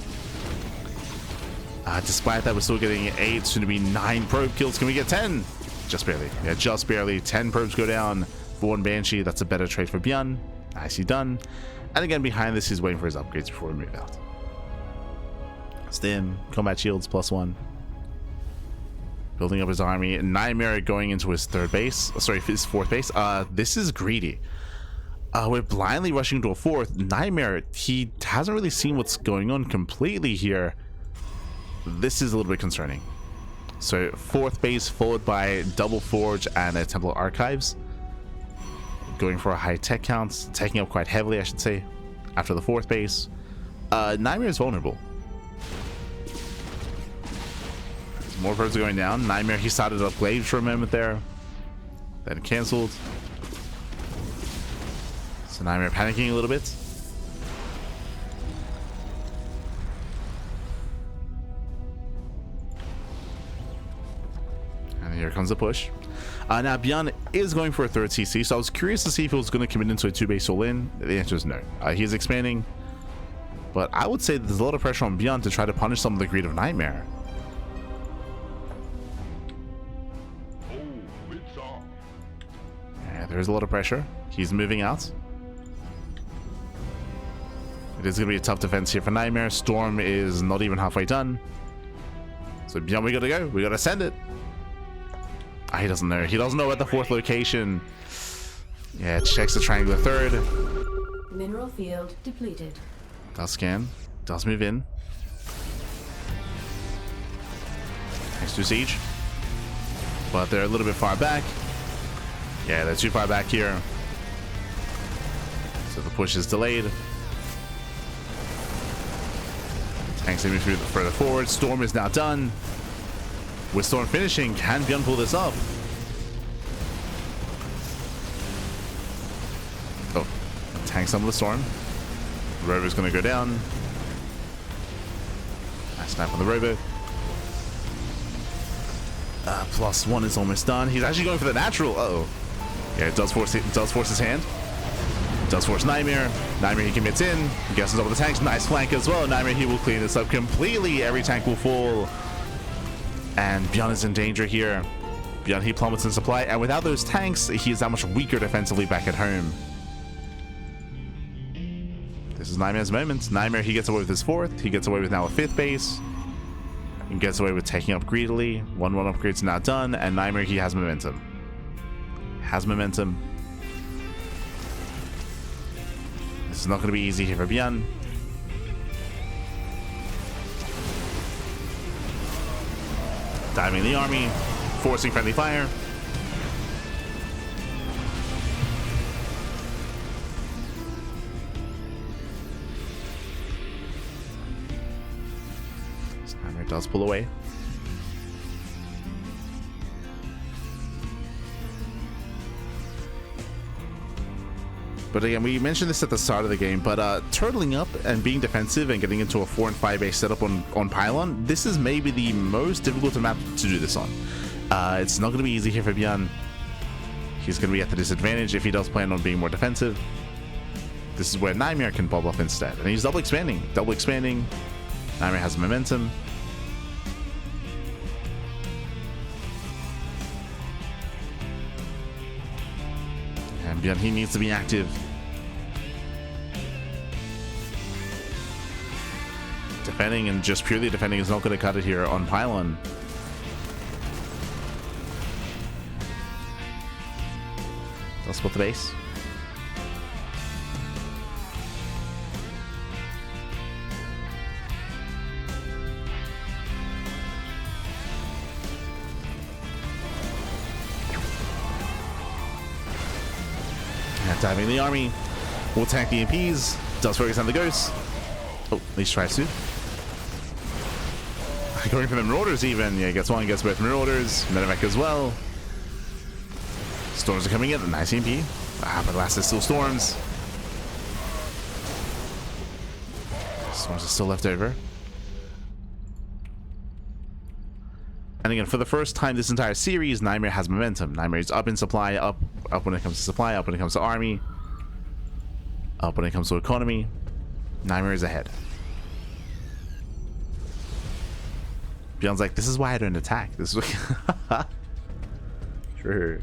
Despite that, we're still getting 8, soon to be 9 probe kills. Can we get 10? Just barely. Yeah, just barely. 10 probes go down for 1 Banshee. That's a better trade for ByuN. Nicely done. And again, behind this, he's waiting for his upgrades before we move out. Stim, combat shields +1. Building up his army. NightMare going into his third base. Sorry, his fourth base. This is greedy. We're blindly rushing into a fourth. NightMare, he hasn't really seen what's going on completely here. This is a little bit concerning. So fourth base followed by double forge and a Temple Archives. Going for a high tech count, taking up quite heavily, I should say, after the fourth base. NightMare is vulnerable. More birds are going down. NightMare, he started up Glaives for a moment there, then canceled. So NightMare panicking a little bit. And here comes the push. Now ByuN is going for a third CC, so I was curious to see if he was going to commit into a 2-base all-in. The answer is no. He's expanding, but I would say there's a lot of pressure on ByuN to try to punish some of the greed of NightMare. Yeah, there is a lot of pressure. He's moving out. It is going to be a tough defense here for NightMare. Storm is not even halfway done. So ByuN, we got to go. We got to send it. He doesn't know. He doesn't know at the fourth location. Yeah, checks the triangular third. Mineral field depleted. Does scan. Does move in. Next to siege. But they're a little bit far back. Yeah, they're too far back here. So the push is delayed. Tanks moving through further forward. Storm is now done. With Storm finishing, can ByuN pull this up? Oh, tank some of the Storm. Robo's gonna go down. Nice snap on the Robo. +1 is almost done. He's actually going for the natural. Uh-oh. Yeah, it does force his hand. Does force NightMare. NightMare, he commits in. He guesses over the tanks. Nice flank as well. NightMare, he will clean this up completely. Every tank will fall. And ByuN is in danger here. ByuN, he plummets in supply. And without those tanks, he is that much weaker defensively back at home. This is NightMare's moment. NightMare, he gets away with his 4th. He gets away with now a 5th base. He gets away with taking up greedily. 1-1 upgrades now done. And NightMare, he has momentum. This is not going to be easy here for ByuN. Diving the army, forcing friendly fire. Sniper does pull away. But again, we mentioned this at the start of the game, but turtling up and being defensive and getting into a 4 and 5 base setup on Pylon, this is maybe the most difficult map to do this on. It's not going to be easy here for ByuN. He's going to be at the disadvantage if he does plan on being more defensive. This is where NightMare can pop up instead. And he's double expanding. NightMare has momentum. And ByuN, he needs to be active. Defending and just purely defending is not going to cut it here on Pylon. I'll split the base. Diving the army. Will tank the EMPs. Does focus on the ghosts. Oh, at least tries to. Going for the Marauders even. Yeah, gets one, gets both Marauders. Medevac as well. Storms are coming in. A nice EMP. But last is still Storms. Storms are still left over. And again, for the first time this entire series, NightMare has momentum. NightMare is up in supply, up when it comes to supply, up when it comes to army, up when it comes to economy. NightMare is ahead. ByuN's like, this is why I don't attack. This is sure.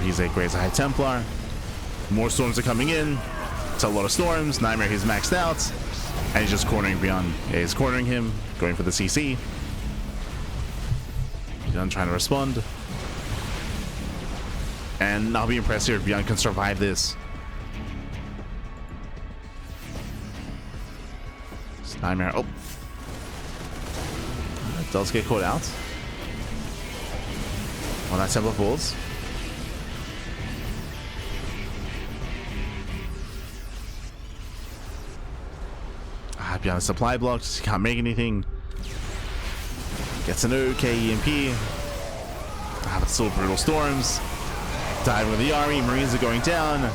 He's a Grey's High Templar. More storms are coming in. It's a lot of storms. NightMare, he's maxed out. And he's just cornering ByuN. Yeah, he's cornering him, going for the CC. ByuN trying to respond. And I'll be impressed here if ByuN can survive this. It's NightMare. Oh. It does get caught out. Well, that Templar falls. ByuN supply blocks, can't make anything. Gets an okay EMP. But still brutal storms. Diving with the army, Marines are going down.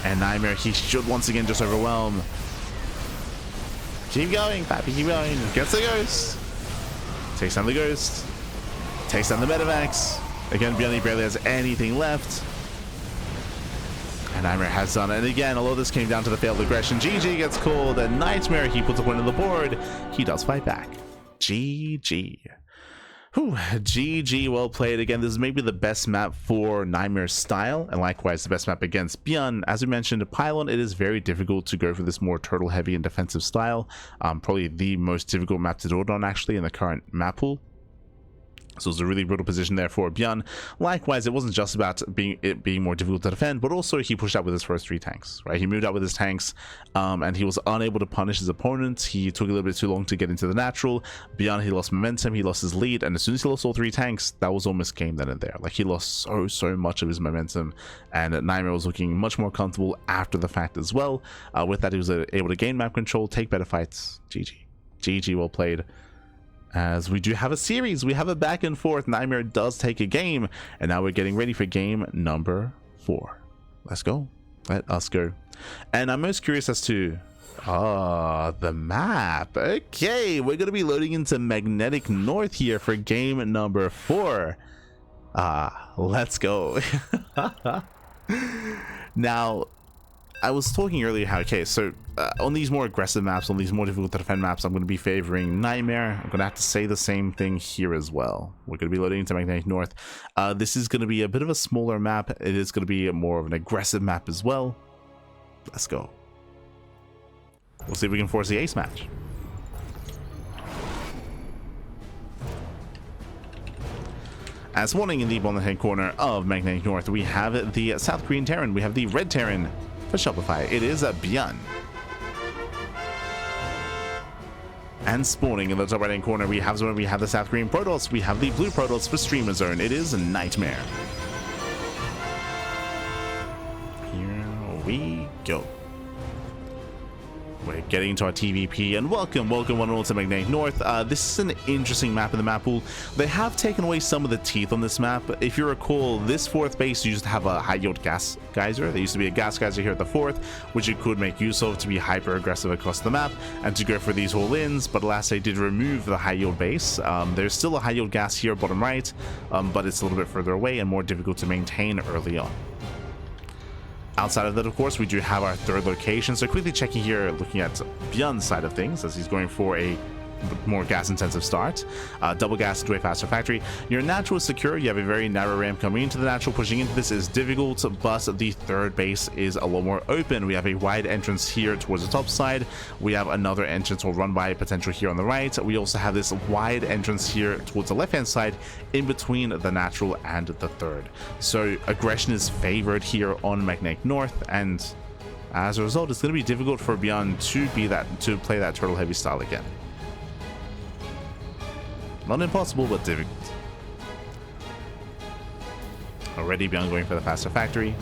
And NightMare, he should once again just overwhelm. Keep going, Pappy, keep going. Gets the ghost. Takes down the ghost. Takes down the Medevacs. Again, ByuN barely has anything left. And NightMare has done it. And again, although this came down to the failed aggression, GG gets called, and NightMare, he puts a point on the board. He does fight back. GG. Whew, GG, well played. Again, this is maybe the best map for NightMare's style, and likewise the best map against ByuN. As we mentioned, Pylon, it is very difficult to go for this more turtle-heavy and defensive style. Probably the most difficult map to do it on, actually, in the current map pool. So it was a really brutal position there for ByuN. Likewise, it wasn't just about being more difficult to defend, but also he pushed out with his first 3 tanks, right? He moved out with his tanks, and he was unable to punish his opponents. He took a little bit too long to get into the natural. ByuN, he lost momentum, he lost his lead, and as soon as he lost all 3 tanks, that was almost game then and there. Like, he lost so much of his momentum, and NightMare was looking much more comfortable after the fact as well. With that, he was able to gain map control, take better fights. GG, well played. As we do have a series, we have a back and forth. NightMare does take a game, and now we're getting ready for game number 4. Let's go. Let us go. And I'm most curious as to the map. Okay, we're gonna be loading into Magnetic North here for game number 4. Let's go. Now, I was talking earlier how, okay, so on these more aggressive maps, on these more difficult to defend maps, I'm going to be favoring NightMare. I'm going to have to say the same thing here as well. We're going to be loading into Magnetic North. This is going to be a bit of a smaller map. It is going to be more of an aggressive map as well. Let's go. We'll see if we can force the ace match. As warning, in the bottom hand corner of Magnetic North, we have the South Korean Terran. We have the Red Terran. For Shopify, it is a ByuN. And spawning in the top right hand corner, we have the South Korean Protoss, we have the blue Protoss for Streamer Zone. It is NightMare. Here we go. We're getting into our TvP, and welcome one and all to Magnetic North. This is an interesting map in the map pool. They have taken away some of the teeth on this map. If you recall, this 4th base used to have a high yield gas geyser. There used to be a gas geyser here at the 4th, which you could make use of to be hyper aggressive across the map and to go for these all-ins, but alas, they did remove the high yield base. There's still a high yield gas here bottom right, but it's a little bit further away and more difficult to maintain early on. Outside of that, of course, we do have our 3rd location. So quickly checking here, looking at ByuN's side of things, as he's going for a more gas-intensive start. Double gas to a faster factory. Your natural is secure. You have a very narrow ramp coming into the natural. Pushing into this is difficult, but the 3rd base is a lot more open. We have a wide entrance here towards the top side. We have another entrance or run-by potential here on the right. We also have this wide entrance here towards the left-hand side in between the natural and the 3rd. So aggression is favored here on Magnetic North, and as a result, it's going to be difficult for ByuN to play that turtle-heavy style again. Not impossible, but difficult. Already ByuN going for the faster factory.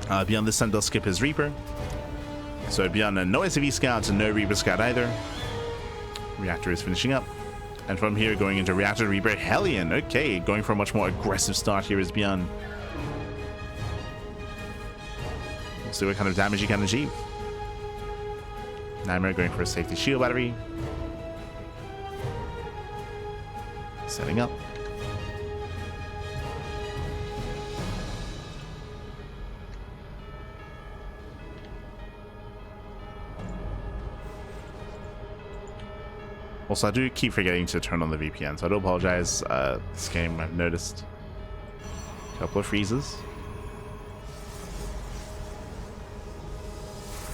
ByuN this time does skip his Reaper. So ByuN, no SCV Scout and no Reaper Scout either. Reactor is finishing up. And from here, going into Reactor Reaper Hellion. Okay, going for a much more aggressive start here is ByuN. We'll see what kind of damage he can achieve. NightMare going for a safety shield battery. Setting up. Also, I do keep forgetting to turn on the VPN, so I do apologize. This game, I've noticed a couple of freezes.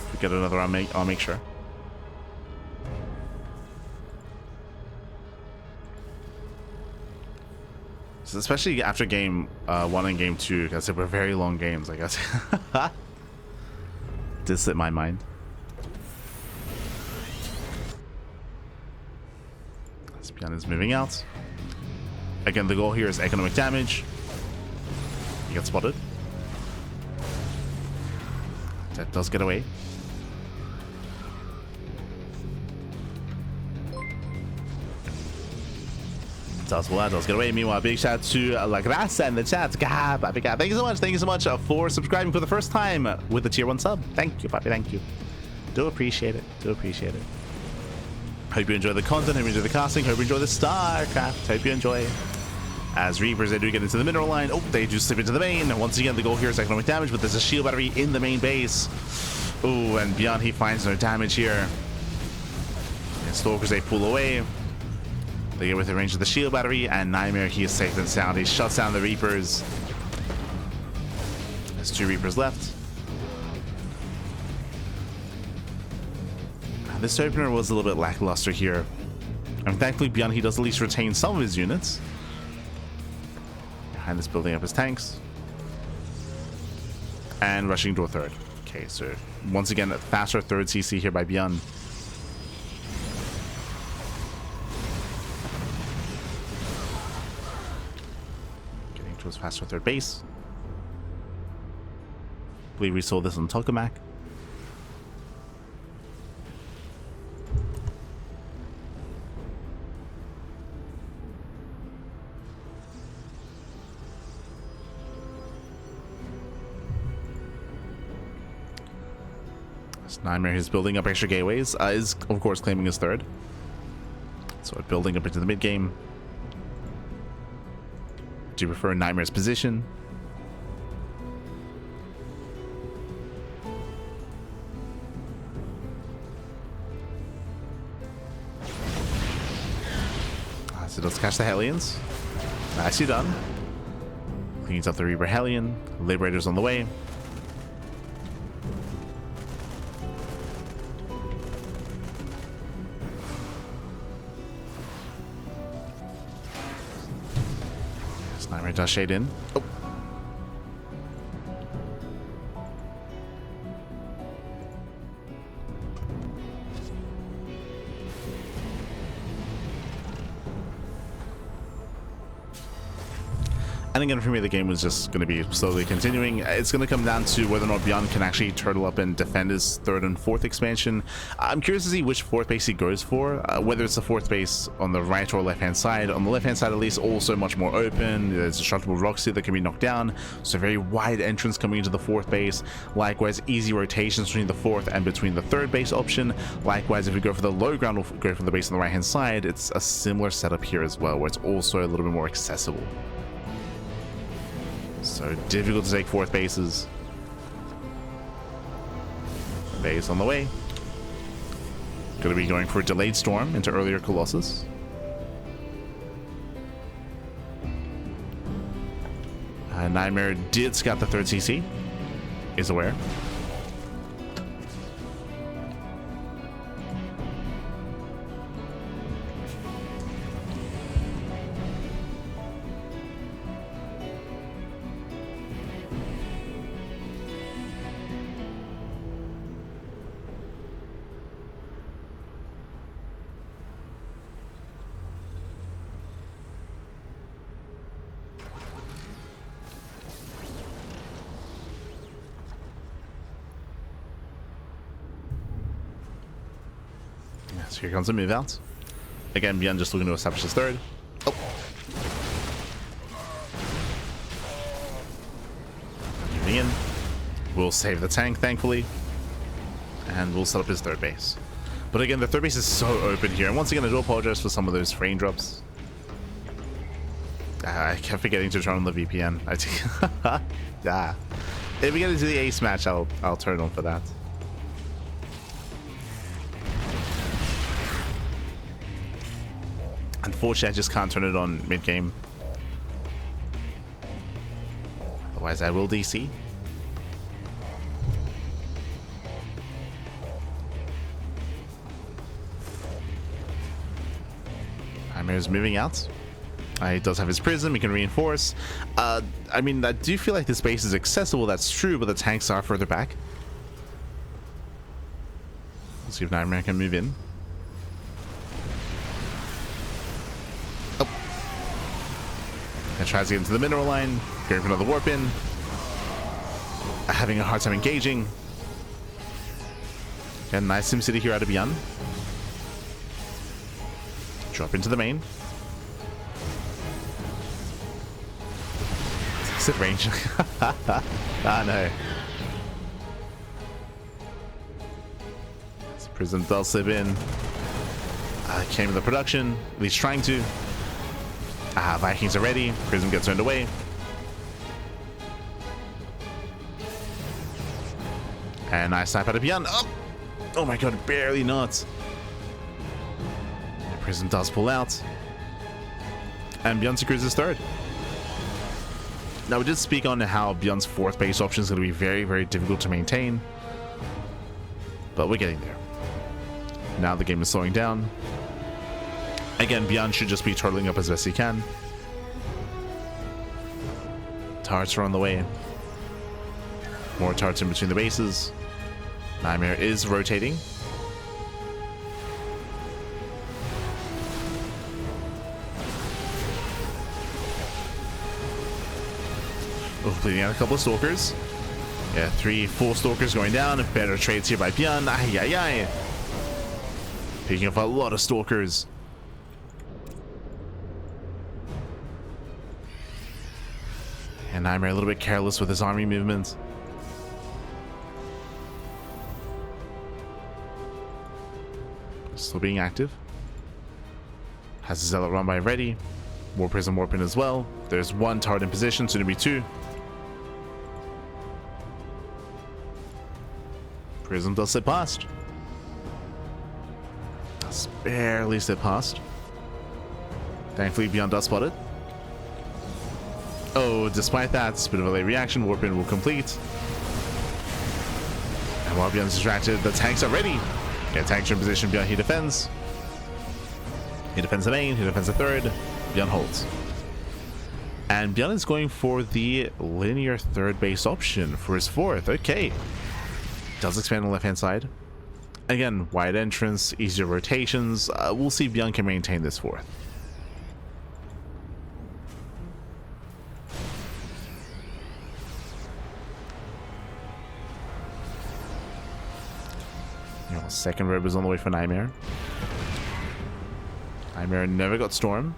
If we get another, I'll make sure. So especially after game 1 and game 2, because they were very long games, I guess. Did slip my mind. ByuN is moving out. Again, the goal here is economic damage. He gets spotted. That does get away. Does get away. Meanwhile, big shout out to La Grasa in the chat. Papi, thank you so much for subscribing for the first time with the tier 1 sub. Thank you, Papi, thank you. Do appreciate it. Hope you enjoy the content, hope you enjoy the casting, hope you enjoy the StarCraft, hope you enjoy. As Reapers, they do get into the mineral line. Oh, they do slip into the main. Once again, the goal here is economic damage, but there's a shield battery in the main base. Oh, and ByuN, he finds no damage here. And Stalkers, they pull away. They get within range of the shield battery, and NightMare, he is safe and sound. He shuts down the Reapers. There's 2 Reapers left. This opener was a little bit lackluster here. And thankfully, ByuN, he does at least retain some of his units. Behind this, building up his tanks. And rushing to a third. Okay, so once again, a faster third CC here by ByuN. Getting to his faster third base. I believe we saw this on Tokamak. NightMare is building up extra gateways, is of course claiming his third. So building up into the mid game. Do you prefer NightMare's position? So let's catch the Hellions. Nicely done. Cleans up the Reaper Hellion. Liberators on the way. NightMare does shade in. Oh. And again, for me, the game was just going to be slowly continuing. It's going to come down to whether or not ByuN can actually turtle up and defend his third and fourth expansion. I'm curious to see which fourth base he goes for, whether it's the fourth base on the right or left-hand side. On the left-hand side, at least, also much more open. There's destructible rocks here that can be knocked down, so very wide entrance coming into the fourth base. Likewise, easy rotations between the fourth and between the third base option. Likewise, if we go for the low ground, we'll go for the base on the right-hand side. It's a similar setup here as well, where it's also a little bit more accessible. So difficult to take fourth bases. Base on the way. Going to be going for a delayed storm into earlier Colossus. NightMare did scout the third CC. Is aware. So here comes the move out. Again, ByuN just looking to establish his third. Oh. Moving in. We'll save the tank, thankfully. And we'll set up his third base. But again, the third base is so open here. And once again, I do apologize for some of those frame drops. I kept forgetting to turn on the VPN. If we get into the ace match, I'll turn on for that. Unfortunately, I just can't turn it on mid-game. Otherwise, I will DC. NightMare's moving out. He does have his prism, he can reinforce. I mean, I do feel like this base is accessible, that's true, but the tanks are further back. Let's see if NightMare can move in. And tries to get into the mineral line, going for another warp in. Having a hard time engaging. Got a nice SimCity here out of ByuN. Drop into the main. Is it range? Ah, no. This Prism does slip in. Came to the production, at least trying to. Vikings are ready. Prism gets turned away. And nice snipe out of ByuN. Oh my god, barely not. Prism does pull out. And ByuN secures his third. Now, we did speak on how ByuN's fourth base option is going to be very, very difficult to maintain. But we're getting there. Now the game is slowing down. Again, ByuN should just be turtling up as best he can. Turrets are on the way. More turrets in between the bases. NightMare is rotating. Bleeding out a couple of stalkers. Yeah, 3-4 stalkers going down. Better trades here by ByuN. Ay, ay, ay. Picking up a lot of stalkers. And NightMare a little bit careless with his army movements. Still being active. Has his Zealot run by ready. More Prism Warping as well. There's one turret in position, soon to be two. Prism does slip past. Just barely slip past. Thankfully, ByuN does spot it. Oh, despite that, it's a bit of a late reaction. Warping will complete. And while ByuN's distracted, the tanks are ready. Yeah, tanks are in position. ByuN, he defends. He defends the main, he defends the third. ByuN holds. And ByuN is going for the linear third base option for his fourth. Okay. Does expand on the left hand side. Again, wide entrance, easier rotations. We'll see if ByuN can maintain this fourth. Second rib is on the way for NightMare. NightMare never got Storm.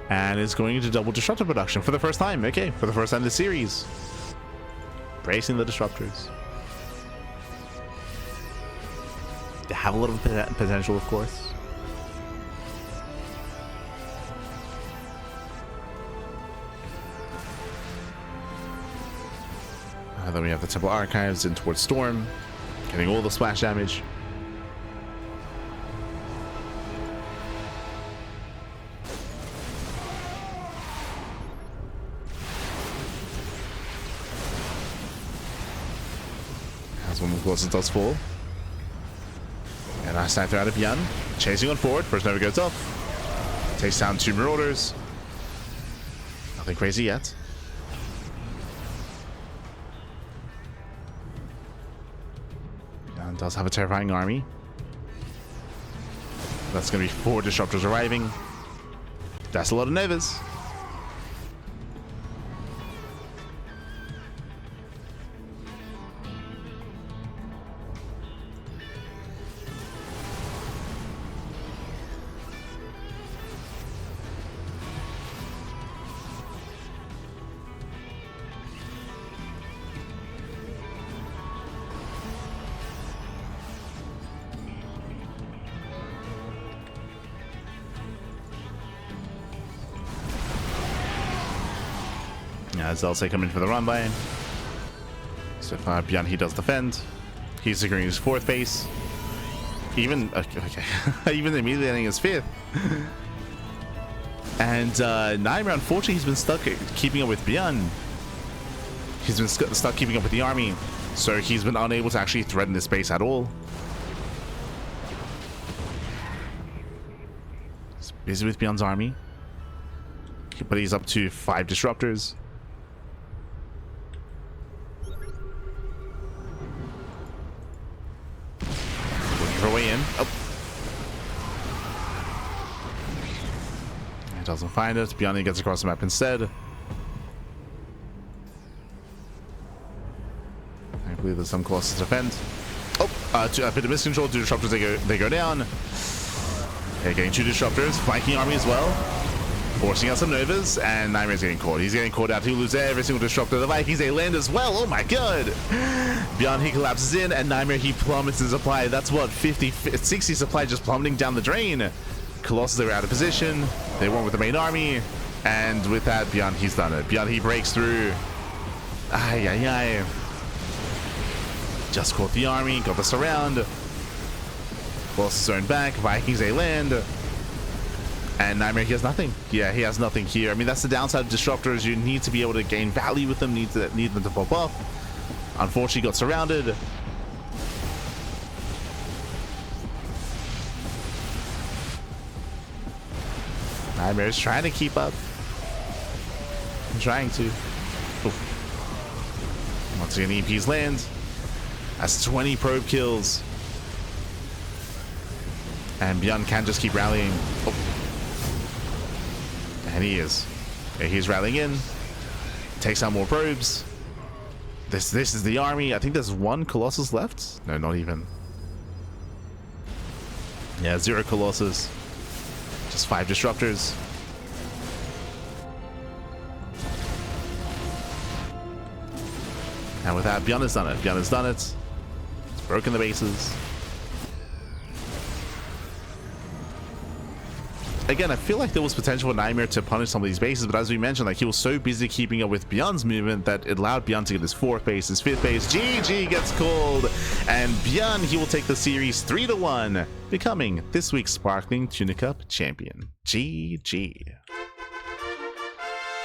And is going into double disruptor production for the first time. Okay, for the first time in the series. Bracing the disruptors. They have a little potential, of course. Then we have the Temple Archives in towards Storm, getting all the splash damage. As one of the Colossus does fall. And nice sniper out of ByuN. Chasing on forward, first never goes off. Takes down 2 Marauders. Nothing crazy yet. Does have a terrifying army. That's going to be 4 disruptors arriving. That's a lot of Nevas. As Elsa coming for the run by. So far, ByuN, he does defend. He's securing his 4th base. Even okay, even immediately ending his 5th. And NightMare, unfortunately, he's been stuck keeping up with ByuN. He's been stuck keeping up with the army, so he's been unable to actually threaten this base at all. He's busy with ByuN's army, but he's up to 5 disruptors. Way in. Oh. It doesn't find it. ByuN gets across the map instead. I believe there's some Colossus defend. Oh, a bit of miscontrol. 2 disruptors, they go down. Okay, getting 2 disruptors, flanking army as well. Forcing out some Novas, and NightMare's getting caught. He's getting caught out. He'll lose every single disruptor. The Vikings, they land as well. Oh my god. ByuN, he collapses in, and NightMare, he plummets his supply. That's what, 60 supply just plummeting down the drain. Colossus, they were out of position. They won with the main army. And with that, ByuN, he's done it. ByuN, he breaks through. Ay, ay, ay. Just caught the army, got the surround. Colossus zone back, Vikings they land. And NightMare, he has nothing. Yeah, he has nothing here. I mean, that's the downside of disruptors. You need to be able to gain value with them, need them to pop off. Unfortunately, got surrounded. NightMare is trying to keep up. I'm trying to. Oof. Once again, EMPs land. That's 20 probe kills. And ByuN can just keep rallying. Oh. And he is. Yeah, he's rallying in. Takes out more probes. This is the army. I think there's one Colossus left. No, not even. Yeah, 0 Colossus. Just 5 disruptors. And with that, ByuN has done it. ByuN has done it. It's broken the bases. Again, I feel like there was potential for NightMare to punish some of these bases, but as we mentioned, like, he was so busy keeping up with ByuN's movement that it allowed ByuN to get his 4th base, his 5th base. GG gets called, and ByuN, he will take the series 3-1, becoming this week's Sparkling Tuna Cup champion. GG.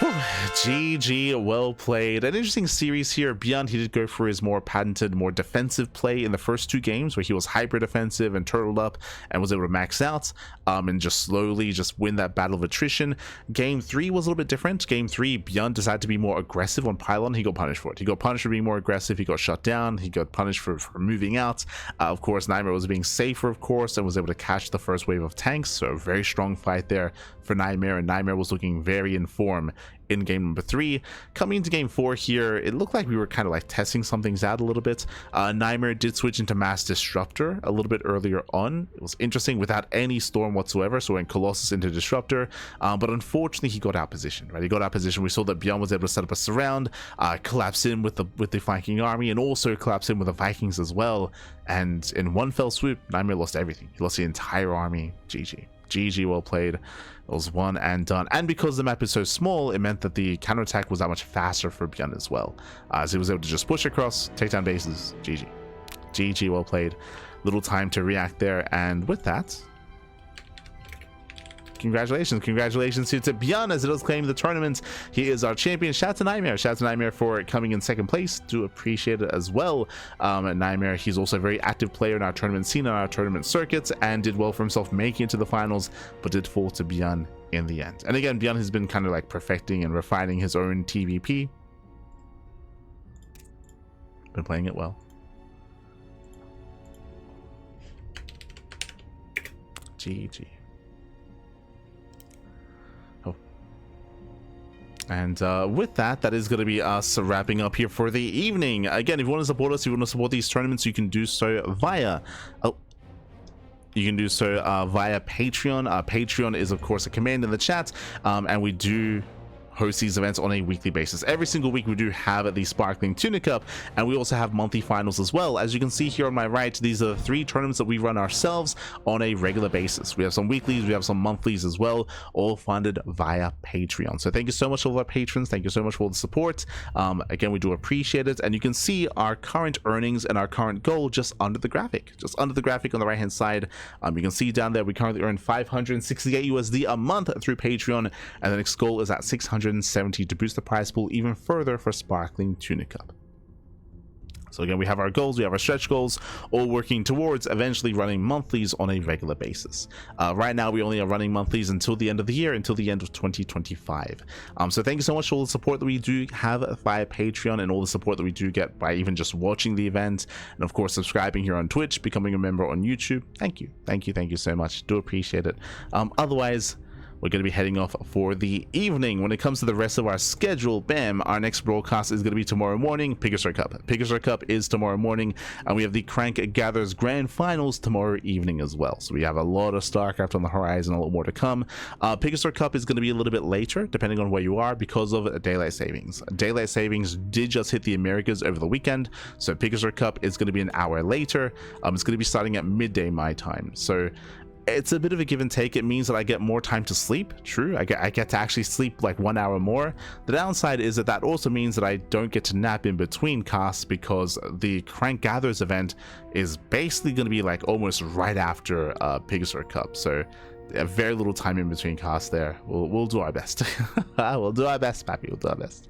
GG, well played. An interesting series here. ByuN, he did go for his more patented, more defensive play in the first 2 games, where he was hyper defensive and turtled up and was able to max out and just slowly just win that battle of attrition. Game 3 was a little bit different. Game 3, ByuN decided to be more aggressive on pylon. He got punished for it. He got punished for being more aggressive. He got shut down. He got punished for moving out. Of course, NightMare was being safer, of course, and was able to catch the first wave of tanks. So a very strong fight there for NightMare, and NightMare was looking very in form in game number 3. Coming into game 4 here, it looked like we were kind of like testing some things out a little bit. NightMare did switch into Mass Disruptor a little bit earlier on. It was interesting without any storm whatsoever, so went Colossus into Disruptor, but unfortunately he got out positioned, right? He got out positioned. We saw that ByuN was able to set up a surround, collapse in with the Viking army, and also collapse in with the Vikings as well, and in one fell swoop, NightMare lost everything. He lost the entire army. GG. GG, well played. It was one and done. And because the map is so small, it meant that the counterattack was that much faster for ByuN as well. As he was able to just push across, take down bases. GG. GG, well played. Little time to react there. And with that, congratulations here to ByuN as it does claim the tournament. He is our champion. Shout out to NightMare. Shout out to NightMare for coming in 2nd place. Do appreciate it as well. NightMare, he's also a very active player in our tournament scene, on our tournament circuits, and did well for himself making it to the finals, but did fall to ByuN in the end. And again, ByuN has been kind of like perfecting and refining his own TvP. Been playing it well. GG. And with that, that is going to be us wrapping up here for the evening. Again, if you want to support us, if you want to support these tournaments, you can do so via via Patreon. Patreon is, of course, a command in the chat, and we do host these events on a weekly basis. Every single week we do have the Sparkling Tuna Cup, and we also have monthly finals as well. As you can see here on my right, these are the 3 tournaments that we run ourselves on a regular basis. We have some weeklies, we have some monthlies as well, all funded via Patreon. So thank you so much to all our patrons. Thank you so much for the support. Again, we do appreciate it, and you can see our current earnings and our current goal just under the graphic. Just under the graphic on the right hand side, you can see down there we currently earn 568 USD a month through Patreon, and the next goal is at 670 to boost the prize pool even further for Sparkling Tuna Cup. So again, we have our goals, we have our stretch goals, all working towards eventually running monthlies on a regular basis. Right now, we only are running monthlies until the end of the year, until the end of 2025. So thank you so much for all the support that we do have via Patreon, and all the support that we do get by even just watching the event, and of course subscribing here on Twitch, becoming a member on YouTube. Thank you so much. Do appreciate it. Otherwise, we're going to be heading off for the evening. When it comes to the rest of our schedule, bam, our next broadcast is going to be tomorrow morning. Pickastar Cup. Pickastar Cup is tomorrow morning, and we have the Cranky Gathers Grand Finals tomorrow evening as well. So we have a lot of StarCraft on the horizon, a lot more to come. Pickastar Cup is going to be a little bit later, depending on where you are, because of daylight savings. Daylight savings did just hit the Americas over the weekend, so Pickastar Cup is going to be an hour later. It's going to be starting at midday my time. So it's a bit of a give and take. It means that I get more time to sleep. True, I get to actually sleep like 1 hour more. The downside is that also means that I don't get to nap in between casts, because the Crank Gatherers event is basically going to be like almost right after Pegasus Cup, so very little time in between casts there. We'll do our best. We'll do our best, Pappy. We'll do our best.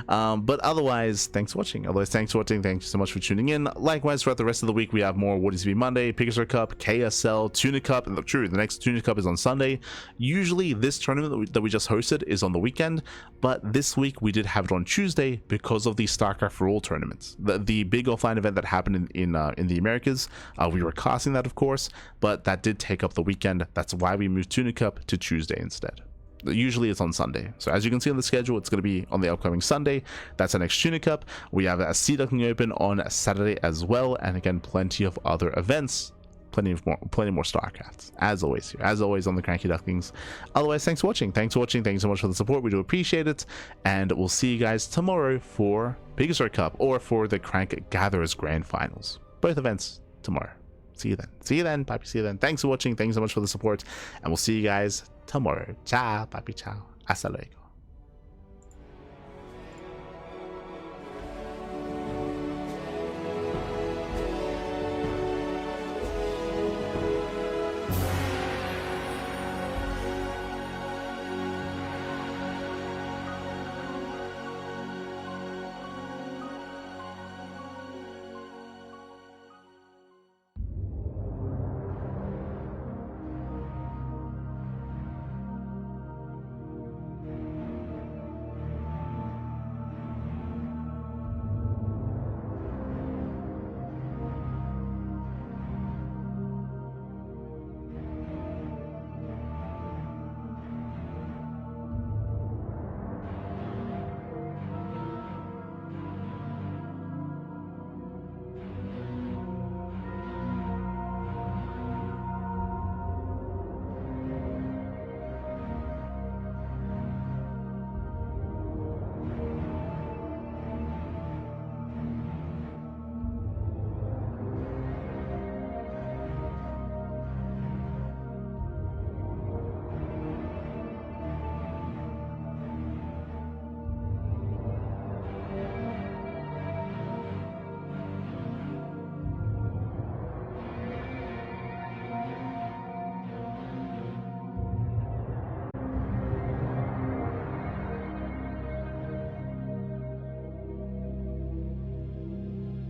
But otherwise, thanks for watching. Thanks you so much for tuning in. Likewise, throughout the rest of the week, we have more What Is to Be Monday, Pegasus Cup, KSL, Tuna Cup, and the next Tuna Cup is on Sunday. Usually, this tournament that we just hosted is on the weekend, but this week we did have it on Tuesday because of the StarCraft for All tournaments. The big offline event that happened in the Americas. We were casting that, of course, but that did take up the weekend. That's why we moved Tuna Cup to Tuesday instead. Usually it's on Sunday, so as you can see on the schedule, it's going to be on the upcoming Sunday. That's our next Tuna Cup. We have a Sea Duckling Open on Saturday as well, and again, plenty of other events, plenty more StarCrafts, as always on the Cranky Ducklings. Otherwise, thanks for watching. Thanks so much for the support. We do appreciate it, and we'll see you guys tomorrow for Pegasus Cup or for the Crank Gatherers Grand Finals. Both events tomorrow. See you then, Papi. See you then. Thanks for watching. Thanks so much for the support, and we'll see you guys tomorrow. Ciao, Papi. Ciao. Hasta luego.